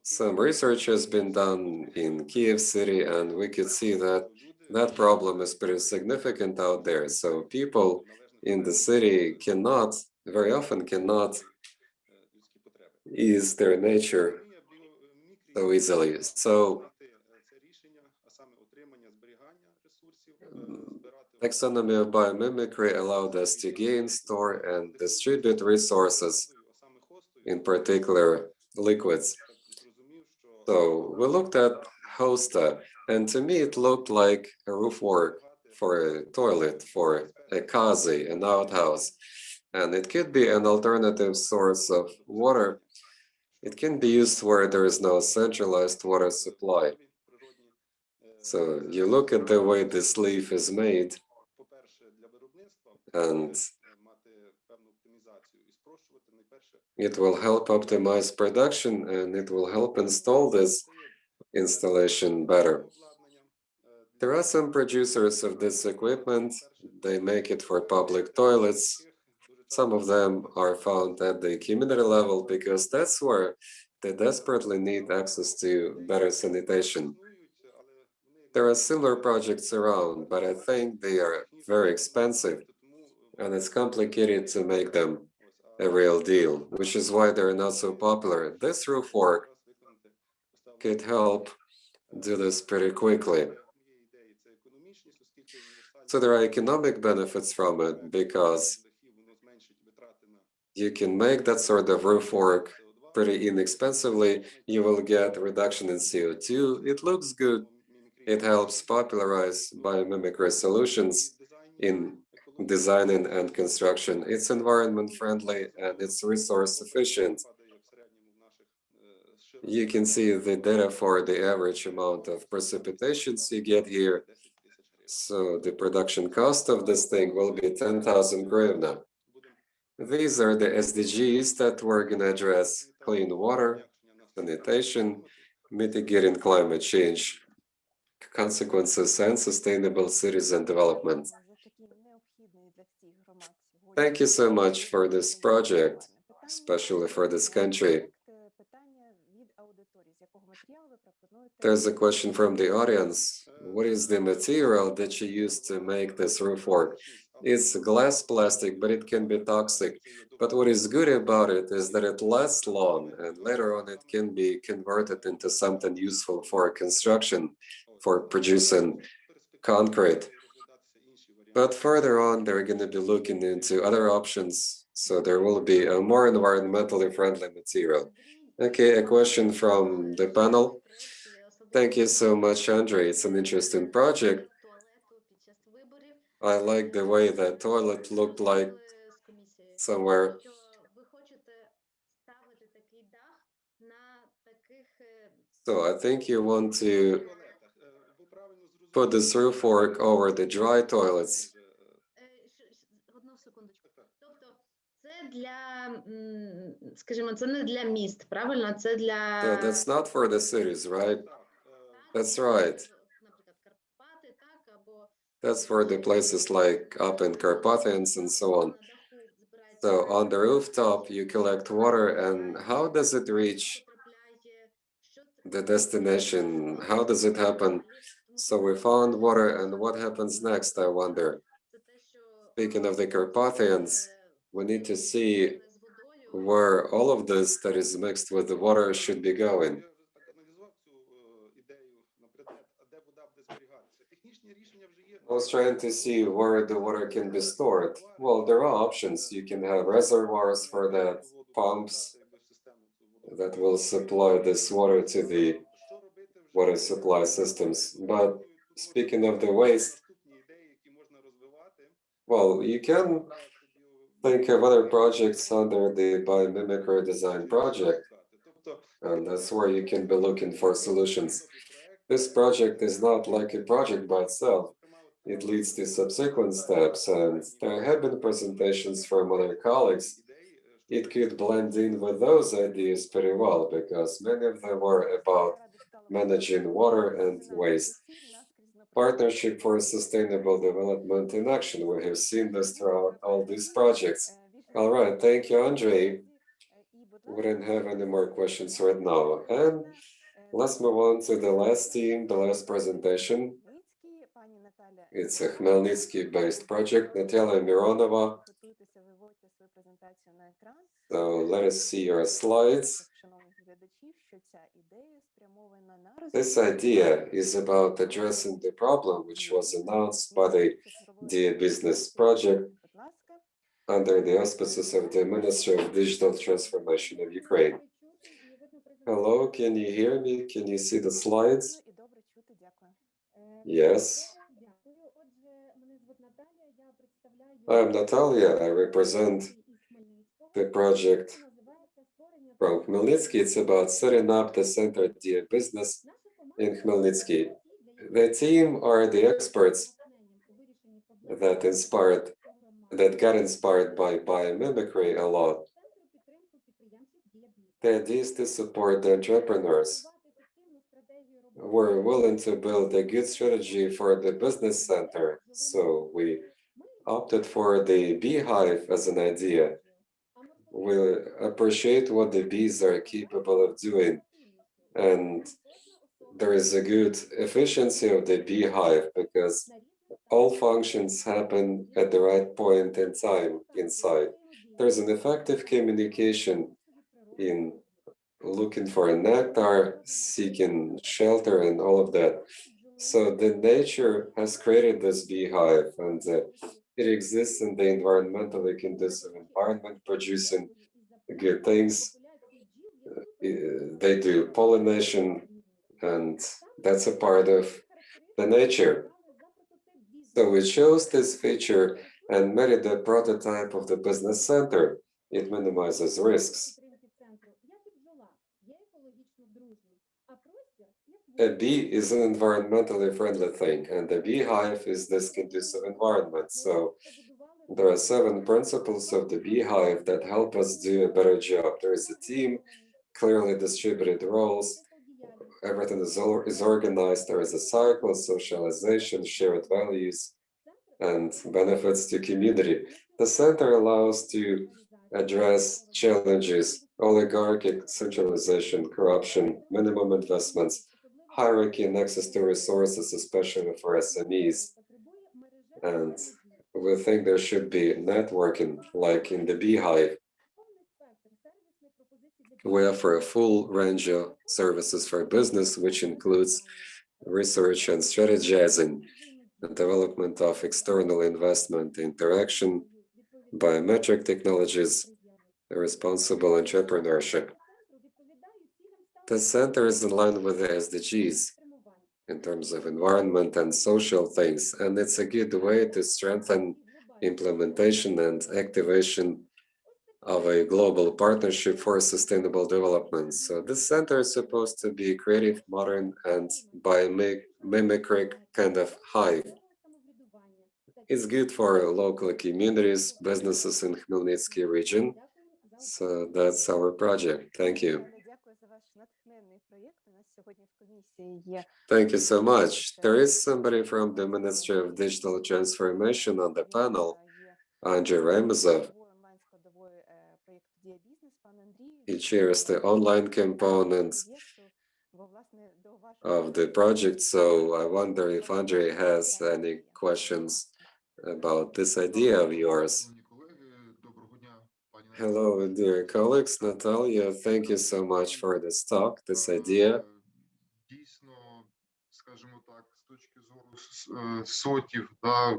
Some research has been done in Kyiv city, and we could see that that problem is pretty significant out there. So people in the city cannot, very often cannot ease their nature so easily. So taxonomy of biomimicry allowed us to gain, store, and distribute resources, in particular liquids. So we looked at hosta, and to me it looked like a roof work for a toilet, for a kazi, an outhouse. And it could be an alternative source of water. It can be used where there is no centralized water supply. So you look at the way this leaf is made, and it will help optimize production, and it will help install this installation better. There are some producers of this equipment. They make it for public toilets. Some of them are found at the community level because that's where they desperately need access to better sanitation. There are similar projects around, but I think they are very expensive, and it's complicated to make them a real deal, which is why they're not so popular. This roof work could help do this pretty quickly. So there are economic benefits from it because you can make that sort of roof work pretty inexpensively. You will get reduction in CO2. It looks good. It helps popularize biomimicry solutions in designing and construction. It's environment friendly and it's resource efficient. You can see the data for the average amount of precipitations you get here. So the production cost of this thing will be 10,000 hryvnia. These are the SDGs that we're going to address: clean water, sanitation, mitigating climate change consequences, and sustainable cities and development. Thank you so much for this project, especially for this country. There's a question from the audience. What is the material that you use to make this roof work? It's glass plastic, but it can be toxic. But what is good about it is that it lasts long, and later on it can be converted into something useful for construction, for producing concrete. But further on, they're going to be looking into other options, so there will be a more environmentally friendly material. Okay, a question from the panel. Thank you so much, Andre. It's an interesting project. I like the way the toilet looked like somewhere. So I think you want to put this roof work over the dry toilets. Це для, скажімо, це не для міст, правильно? Це для... So that's not for the cities, right? That's right. That's for the places like up in Carpathians and so on. So on the rooftop, you collect water, and how does it reach the destination? How does it happen? So we found water, and what happens next, I wonder? Speaking of the Carpathians, we need to see where all of this that is mixed with the water should be going. I was trying to see where the water can be stored. Well, there are options. You can have reservoirs for that, pumps that will supply this water to the water supply systems. But speaking of the waste, well, you can think of other projects under the Biomimicry Design project, and that's where you can be looking for solutions. This project is not like a project by itself. It leads to subsequent steps, and there have been presentations from other colleagues. It could blend in with those ideas pretty well, because many of them were about managing water and waste. Partnership for Sustainable Development in Action. We have seen this throughout all these projects. All right, thank you, Andre. We don't have any more questions right now. And let's move on to the last team, the last presentation. It's a Khmelnytsky-based project, Nataliia Mironova. So let us see your slides. This idea is about addressing the problem which was announced by the Business Project under the auspices of the Ministry of Digital Transformation of Ukraine. Hello, can you hear me? Can you see the slides? Yes. I'm Natalia. I represent the project from Khmelnytsky. It's about setting up the Center Dia Business in Khmelnytsky. The team are the experts that got inspired by biomimicry a lot. The idea is to support the entrepreneurs. We're willing to build a good strategy for the business center, so we opted for the Beehive as an idea. We appreciate what the bees are capable of doing, and there is a good efficiency of the Beehive because all functions happen at the right point in time inside. There's an effective communication in looking for a nectar, seeking shelter, and all of that. So the nature has created this beehive, and it exists in the environmentally conducive environment, producing good things. They do pollination, and that's a part of the nature. So we chose this feature and made it the prototype of the business center. It minimizes risks. A bee is an environmentally friendly thing, and the beehive is this conducive environment. So there are 7 principles of the beehive that help us do a better job. There is a team, clearly distributed roles, everything is organized, there is a cycle, socialization, shared values, and benefits to community. The center allows to address challenges, oligarchic centralization, corruption, minimum investments, hierarchy and access to resources, especially for SMEs. And we think there should be networking, like in the Beehive. We offer a full range of services for business, which includes research and strategizing. the development of external investment interaction, biometric technologies, responsible entrepreneurship. The center is in line with the SDGs in terms of environment and social things, and it's a good way to strengthen implementation and activation of a global partnership for sustainable development. So this center is supposed to be creative, modern, and biomimicry kind of hive. It's good for local communities, businesses in Khmelnytsky region. So that's our project. Thank you. Thank you so much. There is somebody from the Ministry of Digital Transformation on the panel, Andrei Ramazov. He chairs the online components of the project, so I wonder if Andrei has any questions about this idea of yours. Hello, dear colleagues. Natalia, thank you so much for this talk, this idea. Скажімо так, з точки зору сотів,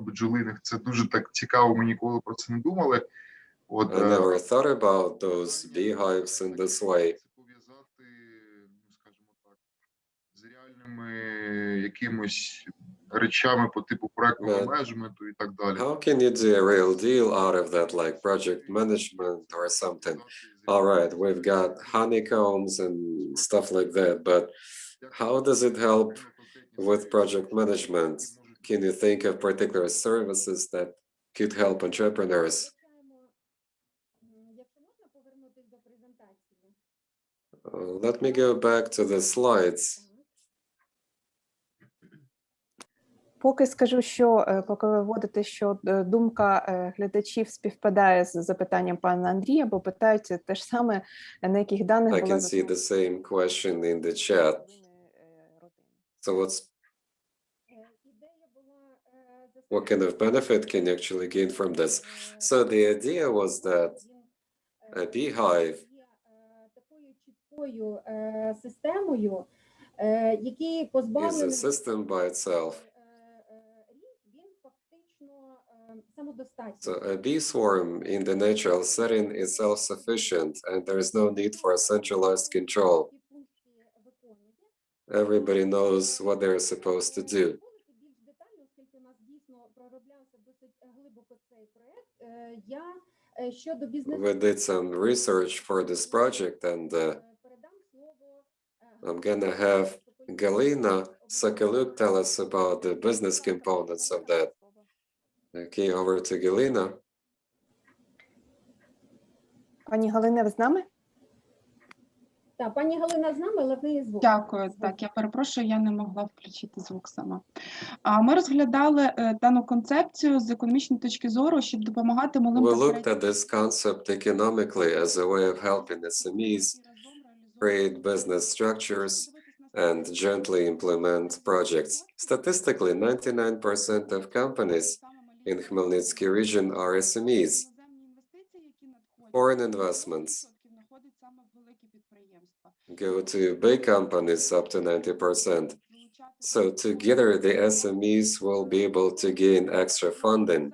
бджолиних, це дуже так цікаво, ми ніколи про це не думали. I never thought about those beehives in this way. Пов'язати, скажімо так, з реальними якимось речами по типу проектного менеджменту і так далі. How can you do a real deal out of that, like project management or something? All right, we've got honeycombs and stuff like that, but how does it help with project management? Can you think of particular services that could help entrepreneurs? Let me go back to the slides. Поки скажу, що поки ви вводите, що думка глядачів співпадає з запитанням пана Андрія, бо питають те ж саме, на яких даних I була can see the same question in the chat. So what kind of benefit can you actually gain from this? So the idea was that a beehive is a system by itself. So a bee swarm in the natural setting is self-sufficient and there is no need for a centralized control. Everybody knows what they're supposed to do. We did some research for this project and I'm gonna have Galina Sokoluk tell us about the business components of that. Okay, over to Galina. Пані Галина, ви з нами? Так, пані Галина з нами, але в неї звук. Дякую. Так, я перепрошую, я не могла включити звук сама. Ми розглядали дану концепцію з економічної точки зору, щоб допомагати малим We looked at this concept economically as a way of helping SMEs create business structures and gently implement projects. Statistically, 99% of companies in Khmelnytsky region are SMEs. Foreign investments go to big companies up to 90%. So together the SMEs will be able to gain extra funding.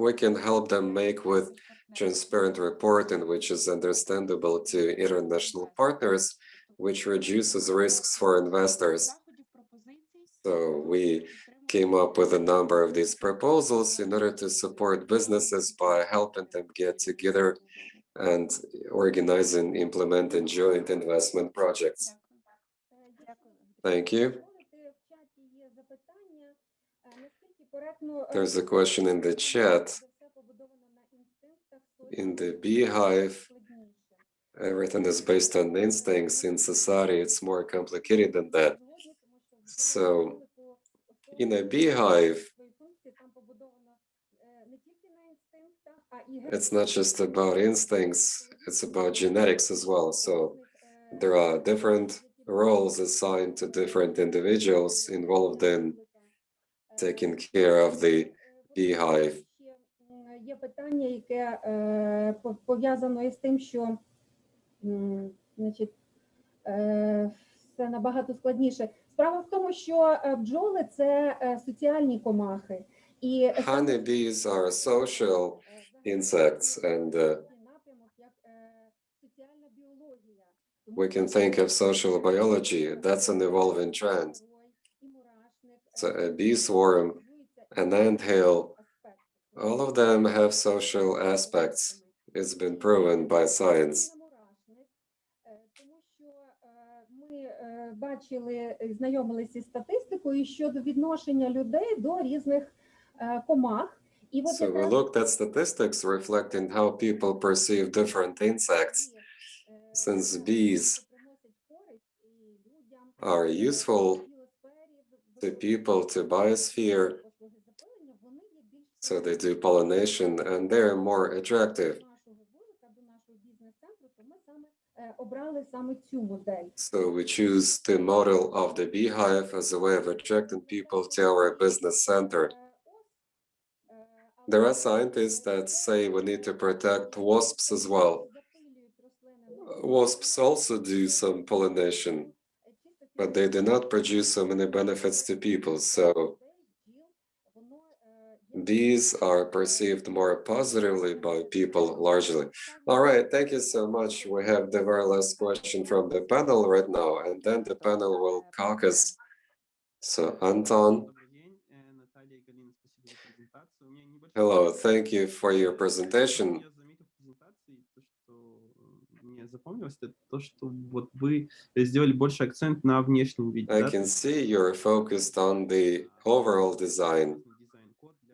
We can help them make with transparent reporting, which is understandable to international partners, which reduces risks for investors. So we came up with a number of these proposals in order to support businesses by helping them get together and organizing, implementing joint investment projects. Thank you. There's a question in the chat. In the beehive, everything is based on instincts. In society, it's more complicated than that. So in a beehive, it's not just about instincts, it's about genetics as well. So there are different roles assigned to different individuals involved in taking care of the beehive. Є питання, яке пов'язано із тим, що значить, все набагато складніше. Справа в тому, що бджоли – це соціальні комахи. І honeybees are social insects, and we can think of social biology. That's an evolving trend. So a bee swarm, an anthill, all of them have social aspects. It's been proven by science. Ми бачили, знайомилися з статистикою щодо відношення людей до різних комах. So we looked at statistics reflecting how people perceive different insects. Since bees are useful to people, to biosphere, so they do pollination and they're more attractive. So we choose the model of the beehive as a way of attracting people to our business center. There are scientists that say we need to protect wasps as well. Wasps also do some pollination, but they do not produce so many benefits to people. So bees are perceived more positively by people largely. All right, thank you so much. We have the very last question from the panel right now, and then the panel will caucus. So Anton. Hello, thank you for your presentation. I can see you're focused on the overall design.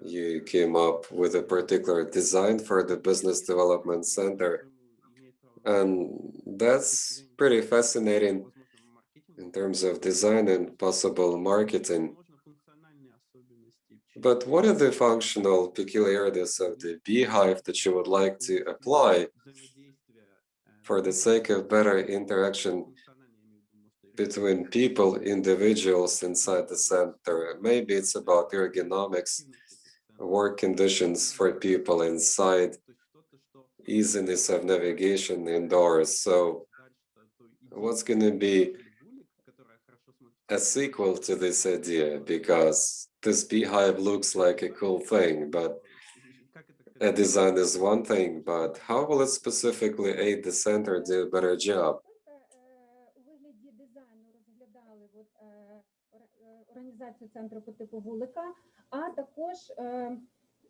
You came up with a particular design for the Business Development Center. And that's pretty fascinating in terms of design and possible marketing. But what are the functional peculiarities of the beehive that you would like to apply for the sake of better interaction between people, individuals inside the center? Maybe it's about ergonomics, work conditions for people inside, easiness of navigation indoors. So what's going to be a sequel to this idea? Because this beehive looks like a cool thing, but a design is one thing, but how will it specifically aid the center do a better job?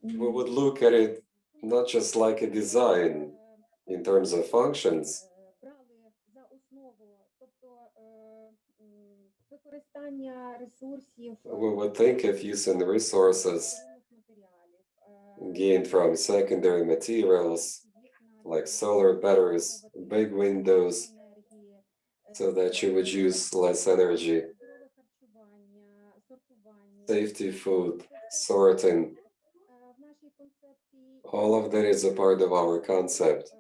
We would look at it not just like a design in terms of functions. We would think of using resources gained from secondary materials like solar batteries, big windows, so that you would use less energy, safety food, sorting. All of that is a part of our concept.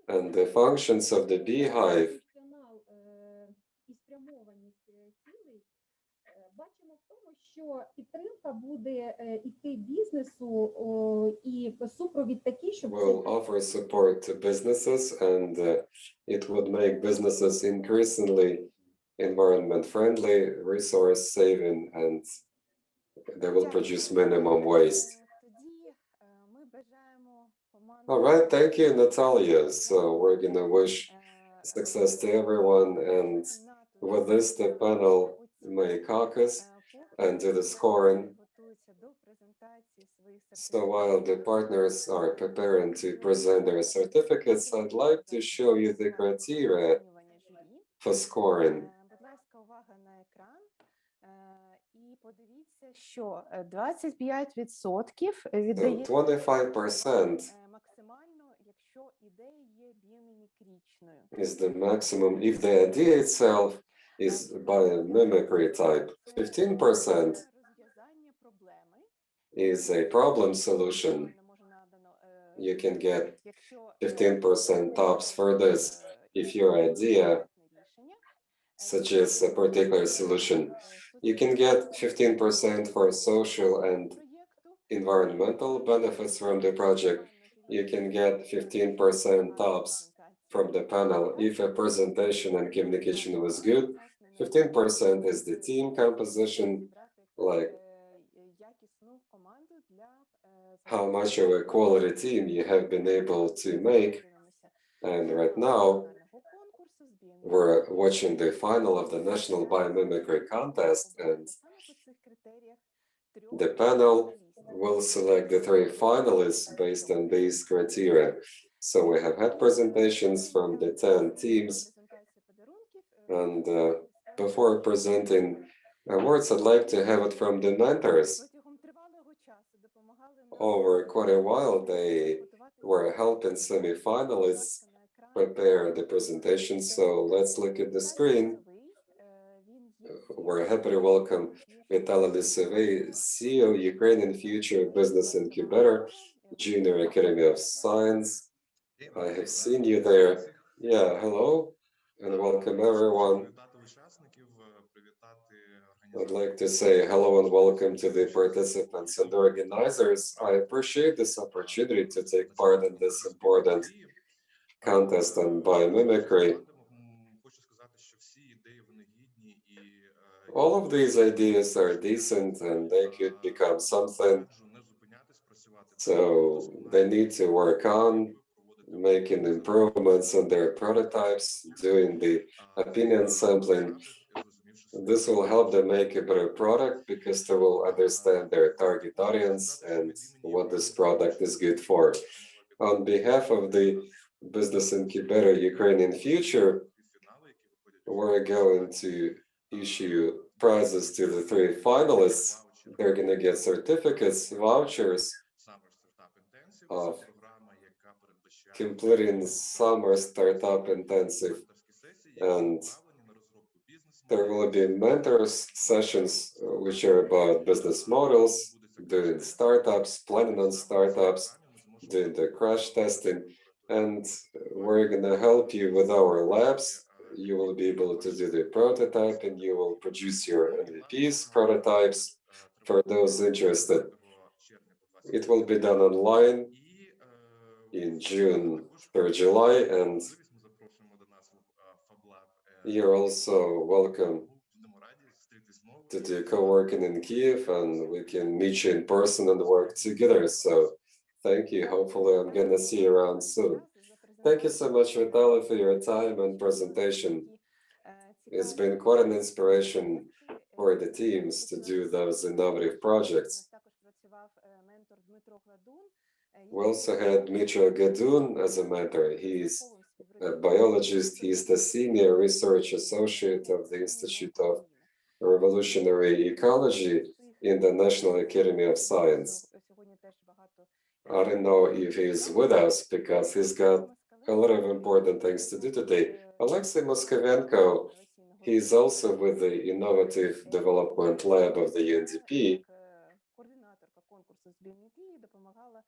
And the functions of the beehive will offer support to businesses, and it would make businesses increasingly environment friendly, resource saving, and they will produce minimum waste. All right, thank you, Natalia. So we're going to wish success to everyone, and with this, the panel may caucus and do the scoring. So while the partners are preparing to present their certificates, I'd like to show you the criteria for scoring. Що 25% So віддає 25% максимально, якщо ідея є біомімікричною. is the maximum if the idea itself is biomimicry type. 15% is a problem solution. You can get 15% tops for this if your idea suggests a particular solution. You can get 15% for social and environmental benefits from the project. You can get 15% tops from the panel, if a presentation and communication was good, 15% is the team composition, like how much of a quality team you have been able to make. And right now, we're watching the final of the National Biomimicry contest, and the panel will select the 3 finalists based on these criteria. So we have had presentations from the 10 teams, and before presenting awards, I'd like to have it from the mentors. Over quite a while, they were helping semi-finalists prepare the presentation. So let's look at the screen. We're happy to welcome Nataliia Figurka, CEO, Ukrainian Future Business Incubator, Junior Academy of Science. I have seen you there. Yeah, hello and welcome everyone. I'd like to say hello and welcome to the participants and organizers. I appreciate this opportunity to take part in this important contest on biomimicry. All of these ideas are decent and they could become something. So they need to work on making improvements on their prototypes, doing the opinion sampling. This will help them make a better product because they will understand their target audience and what this product is good for. On behalf of the Business Incubator Ukrainian Future, we're going to issue prizes to the 3 finalists. They're going to get certificates, vouchers of completing summer startup intensive, and there will be mentors sessions which are about business models, doing startups, planning on startups, doing the crash testing, and we're going to help you with our labs. You will be able to do the prototype and you will produce your MVPs, prototypes for those interested. It will be done online in June through July, and you're also welcome to do co-working in Kyiv, and we can meet you in person and work together. So thank you. Hopefully I'm going to see you around soon. Thank you so much, Nataliia, for your time and presentation. It's been quite an inspiration for the teams to do those innovative projects. We also had Dmytro Gadun as a mentor. He's a biologist. He's the Senior Research Associate of the Institute of Revolutionary Ecology in the National Academy of Science. I don't know if he's with us because he's got a lot of important things to do today. Alexei Moskavenko, he's also with the Innovative Development Lab of the UNDP.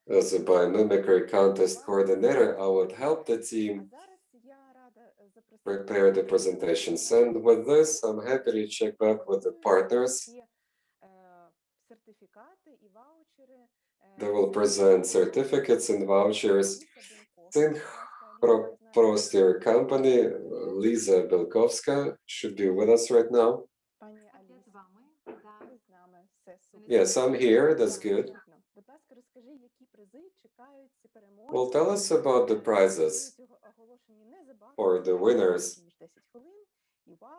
As a biomimicry contest coordinator, I would help the team prepare the presentations. And with this, I'm happy to check back with the partners. They will present certificates and vouchers. Prost your company, Lisa Belkovska, should be with us right now. Yes, I'm here. That's good. Well, tell us about the prizes for the winners.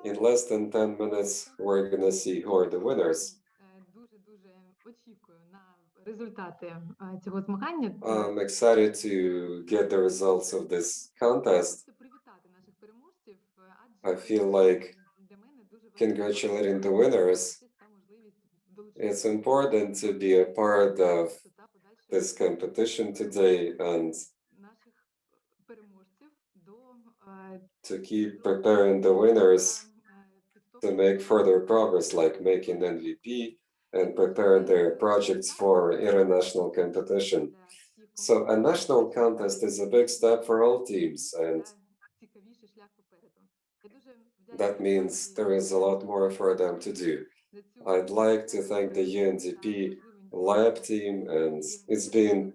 In less than 10 minutes, we're going to see who are the winners. I'm excited to get the results of this contest. I feel like congratulating the winners. It's important to be a part of this competition today and to keep preparing the winners to make further progress, like making MVP and preparing their projects for international competition. So a national contest is a big step for all teams, and that means there is a lot more for them to do. I'd like to thank the UNDP lab team, and it's been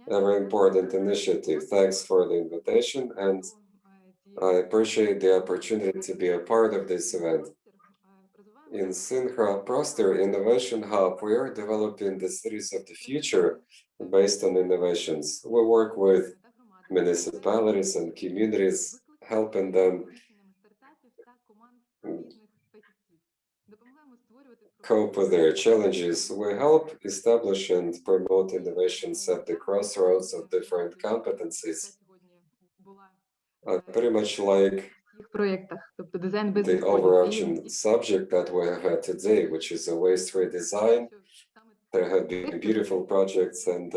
a very important initiative. Thanks for the invitation, and I appreciate the opportunity to be a part of this event. In Synchro Prostor Innovation Hub, we are developing the cities of the future based on innovations. We work with municipalities and communities, helping them cope with their challenges. We help establish and promote innovations at the crossroads of different competencies. I pretty much like the overarching subject that we have had today, which is a waste-free design. There have been beautiful projects, and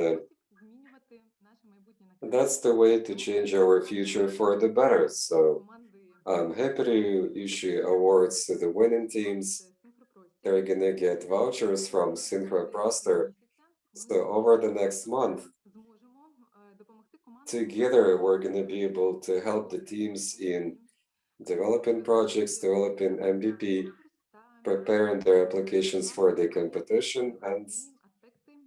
that's the way to change our future for the better. So I'm happy to issue awards to the winning teams. They're gonna get vouchers from Synchro Prostor. So over the next month, together we're gonna be able to help the teams in developing projects, developing MVP, preparing their applications for the competition, and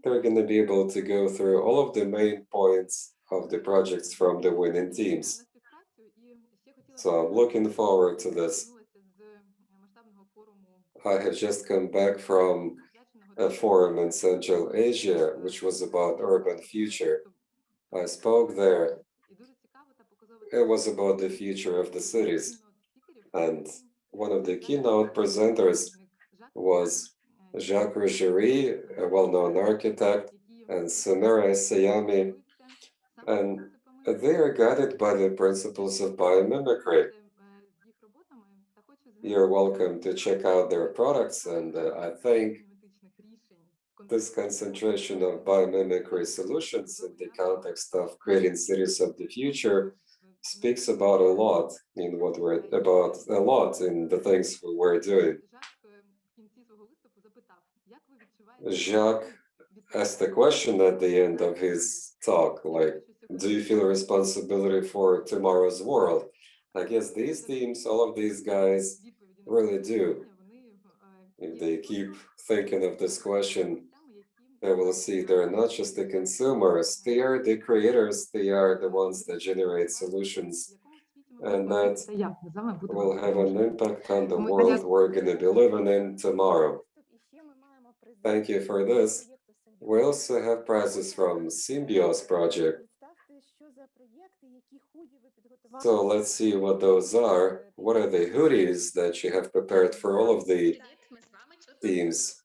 they're gonna be able to go through all of the main points of the projects from the winning teams. So I'm looking forward to this. I have just come back from a forum in Central Asia, which was about urban future. I spoke there. It was about the future of the cities. And one of the keynote presenters was Jacques Rougerie, a well-known architect, and Samira Sayami. And they are guided by the principles of biomimicry. You're welcome to check out their products, and I think this concentration of biomimicry solutions in the context of creating cities of the future speaks about a lot in what we're about, a lot in the things we're doing. Jacques asked a question at the end of his talk, like, do you feel responsibility for tomorrow's world? I guess these teams, all of these guys really do. If they keep thinking of this question, they will see they're not just the consumers, they are the creators, they are the ones that generate solutions, and that will have an impact on the world we're going to be living in tomorrow. Thank you for this. We also have prizes from Symbios project. So let's see what those are. What are the hoodies that you have prepared for all of the teams?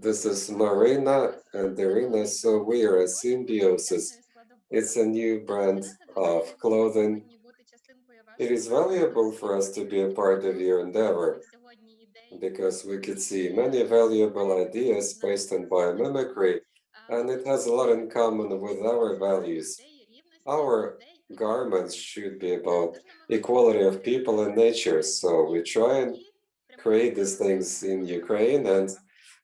This is Marina and Irina, so we are a Symbiosis. It's a new brand of clothing. It is valuable for us to be a part of your endeavor because we could see many valuable ideas based on biomimicry, and it has a lot in common with our values. Our garments should be about equality of people and nature, so we try and create these things in Ukraine and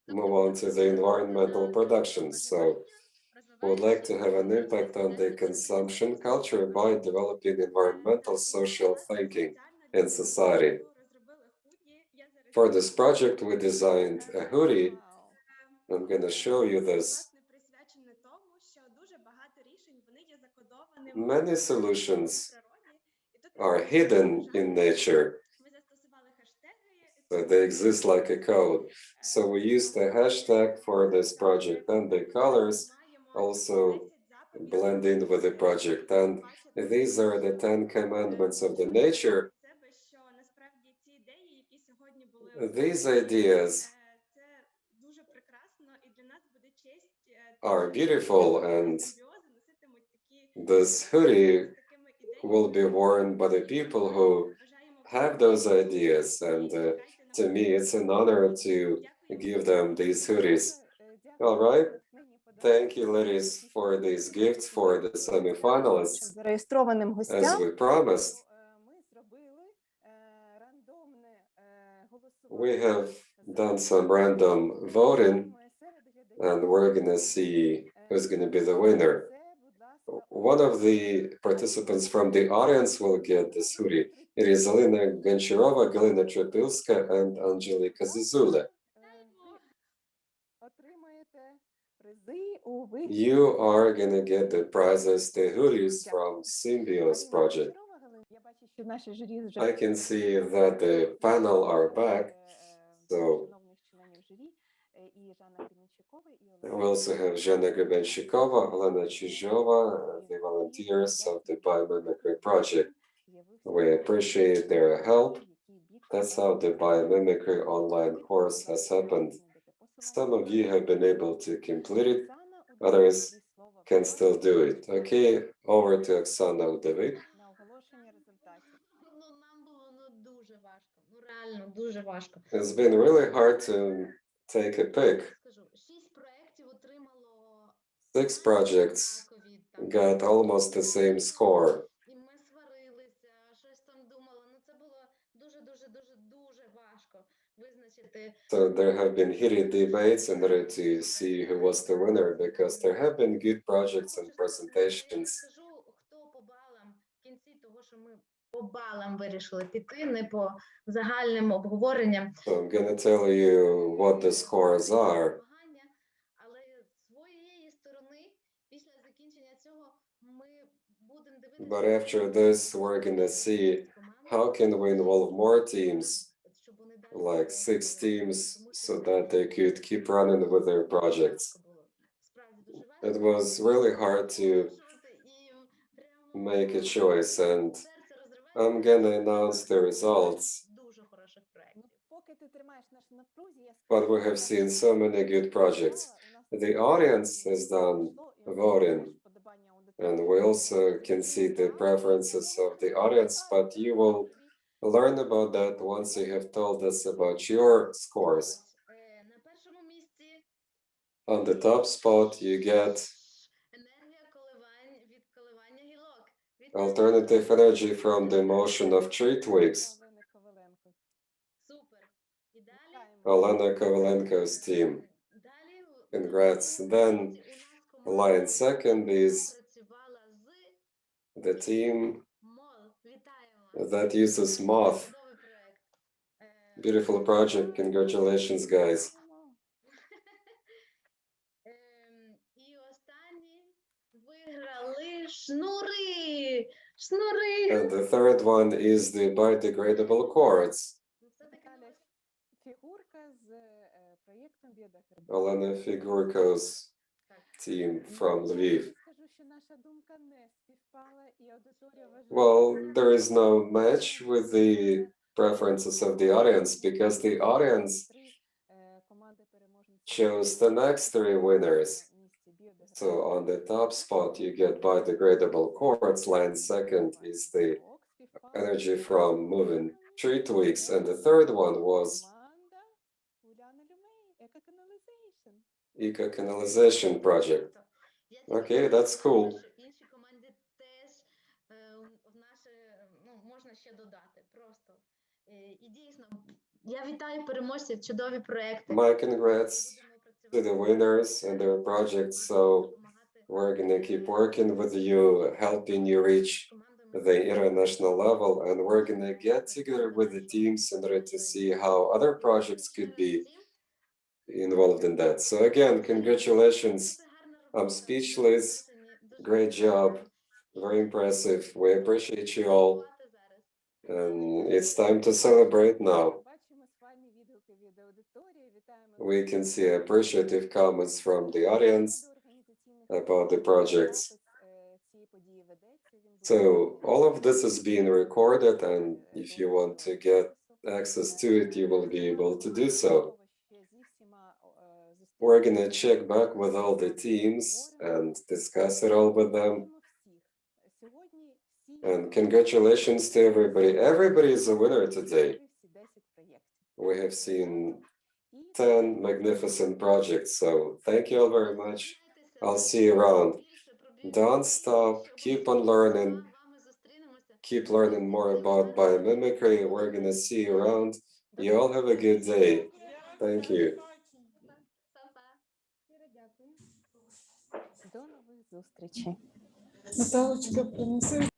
move on to the environmental production. So we would like to have an impact on the consumption culture by developing environmental social thinking in society. For this project, we designed a hoodie. I'm going to show you this. Many solutions are hidden in nature. So they exist like a code. So we used a hashtag for this project, and the colors also blend in with the project. And these are the 10 commandments of the nature. These ideas are beautiful, and this hoodie will be worn by the people who have those ideas, and to me it's an honor to give them these hoodies. All right, thank you, ladies, for these gifts for the semi-finalists. As we promised, we have done some random voting, and we're gonna see who's gonna be the winner. One of the participants from the audience will get this hoodie. It is Olena Kovalenko, Galina Trepilska, and Angelika Zizula. You are gonna get the prizes Tehuris from Symbios project. I can see that the panel are back, so we also have Zhena Grebenshikova, Olena Chizhova, the volunteers of the Biomimicry project. We appreciate their help. That's how the Biomimicry online course has happened. Some of you have been able to complete it, others can still do it. Okay, over to Oksana Udavik. It's been really hard to take a pick. 6 projects got almost the same score. So there have been heated debates in order to see who was the winner, because there have been good projects and presentations. So I'm gonna tell you what the scores are. But after this, we're gonna see how can we involve more teams, like 6 teams, so that they could keep running with their projects. It was really hard to make a choice, and I'm gonna announce the results. But we have seen so many good projects. The audience has done voting, and we also can see the preferences of the audience, but you will learn about that once you have told us about your scores. On the top spot, you get alternative energy from the motion of tree twigs. Olena Kovalenko's team. Congrats. Then line second is the team that uses Moth. Beautiful project. Congratulations, guys. And the third one is the biodegradable cords. Olena Figurka's team from Lviv. Well, there is no match with the preferences of the audience, because the audience chose the next 3 winners. So on the top spot, you get biodegradable cords. Line second is the energy from moving tree twigs. And the third one was eco-canalization project. Okay, that's cool. My congrats to the winners and their projects. So we're gonna keep working with you, helping you reach the international level, and we're gonna get together with the teams in order to see how other projects could be involved in that. So again, congratulations. I'm speechless. Great job. Very impressive. We appreciate you all. And it's time to celebrate now. We can see appreciative comments from the audience about the projects. So all of this is being recorded, and if you want to get access to it, you will be able to do so. We're gonna check back with all the teams and discuss it all with them. And congratulations to everybody. Everybody is a winner today. We have seen 10 magnificent projects, so thank you all very much. I'll see you around. Don't stop, keep on learning. Keep learning more about biomimicry. We're gonna see you around. You all have a good day. Thank you. До нових зустрічей. Наталочка, принеси.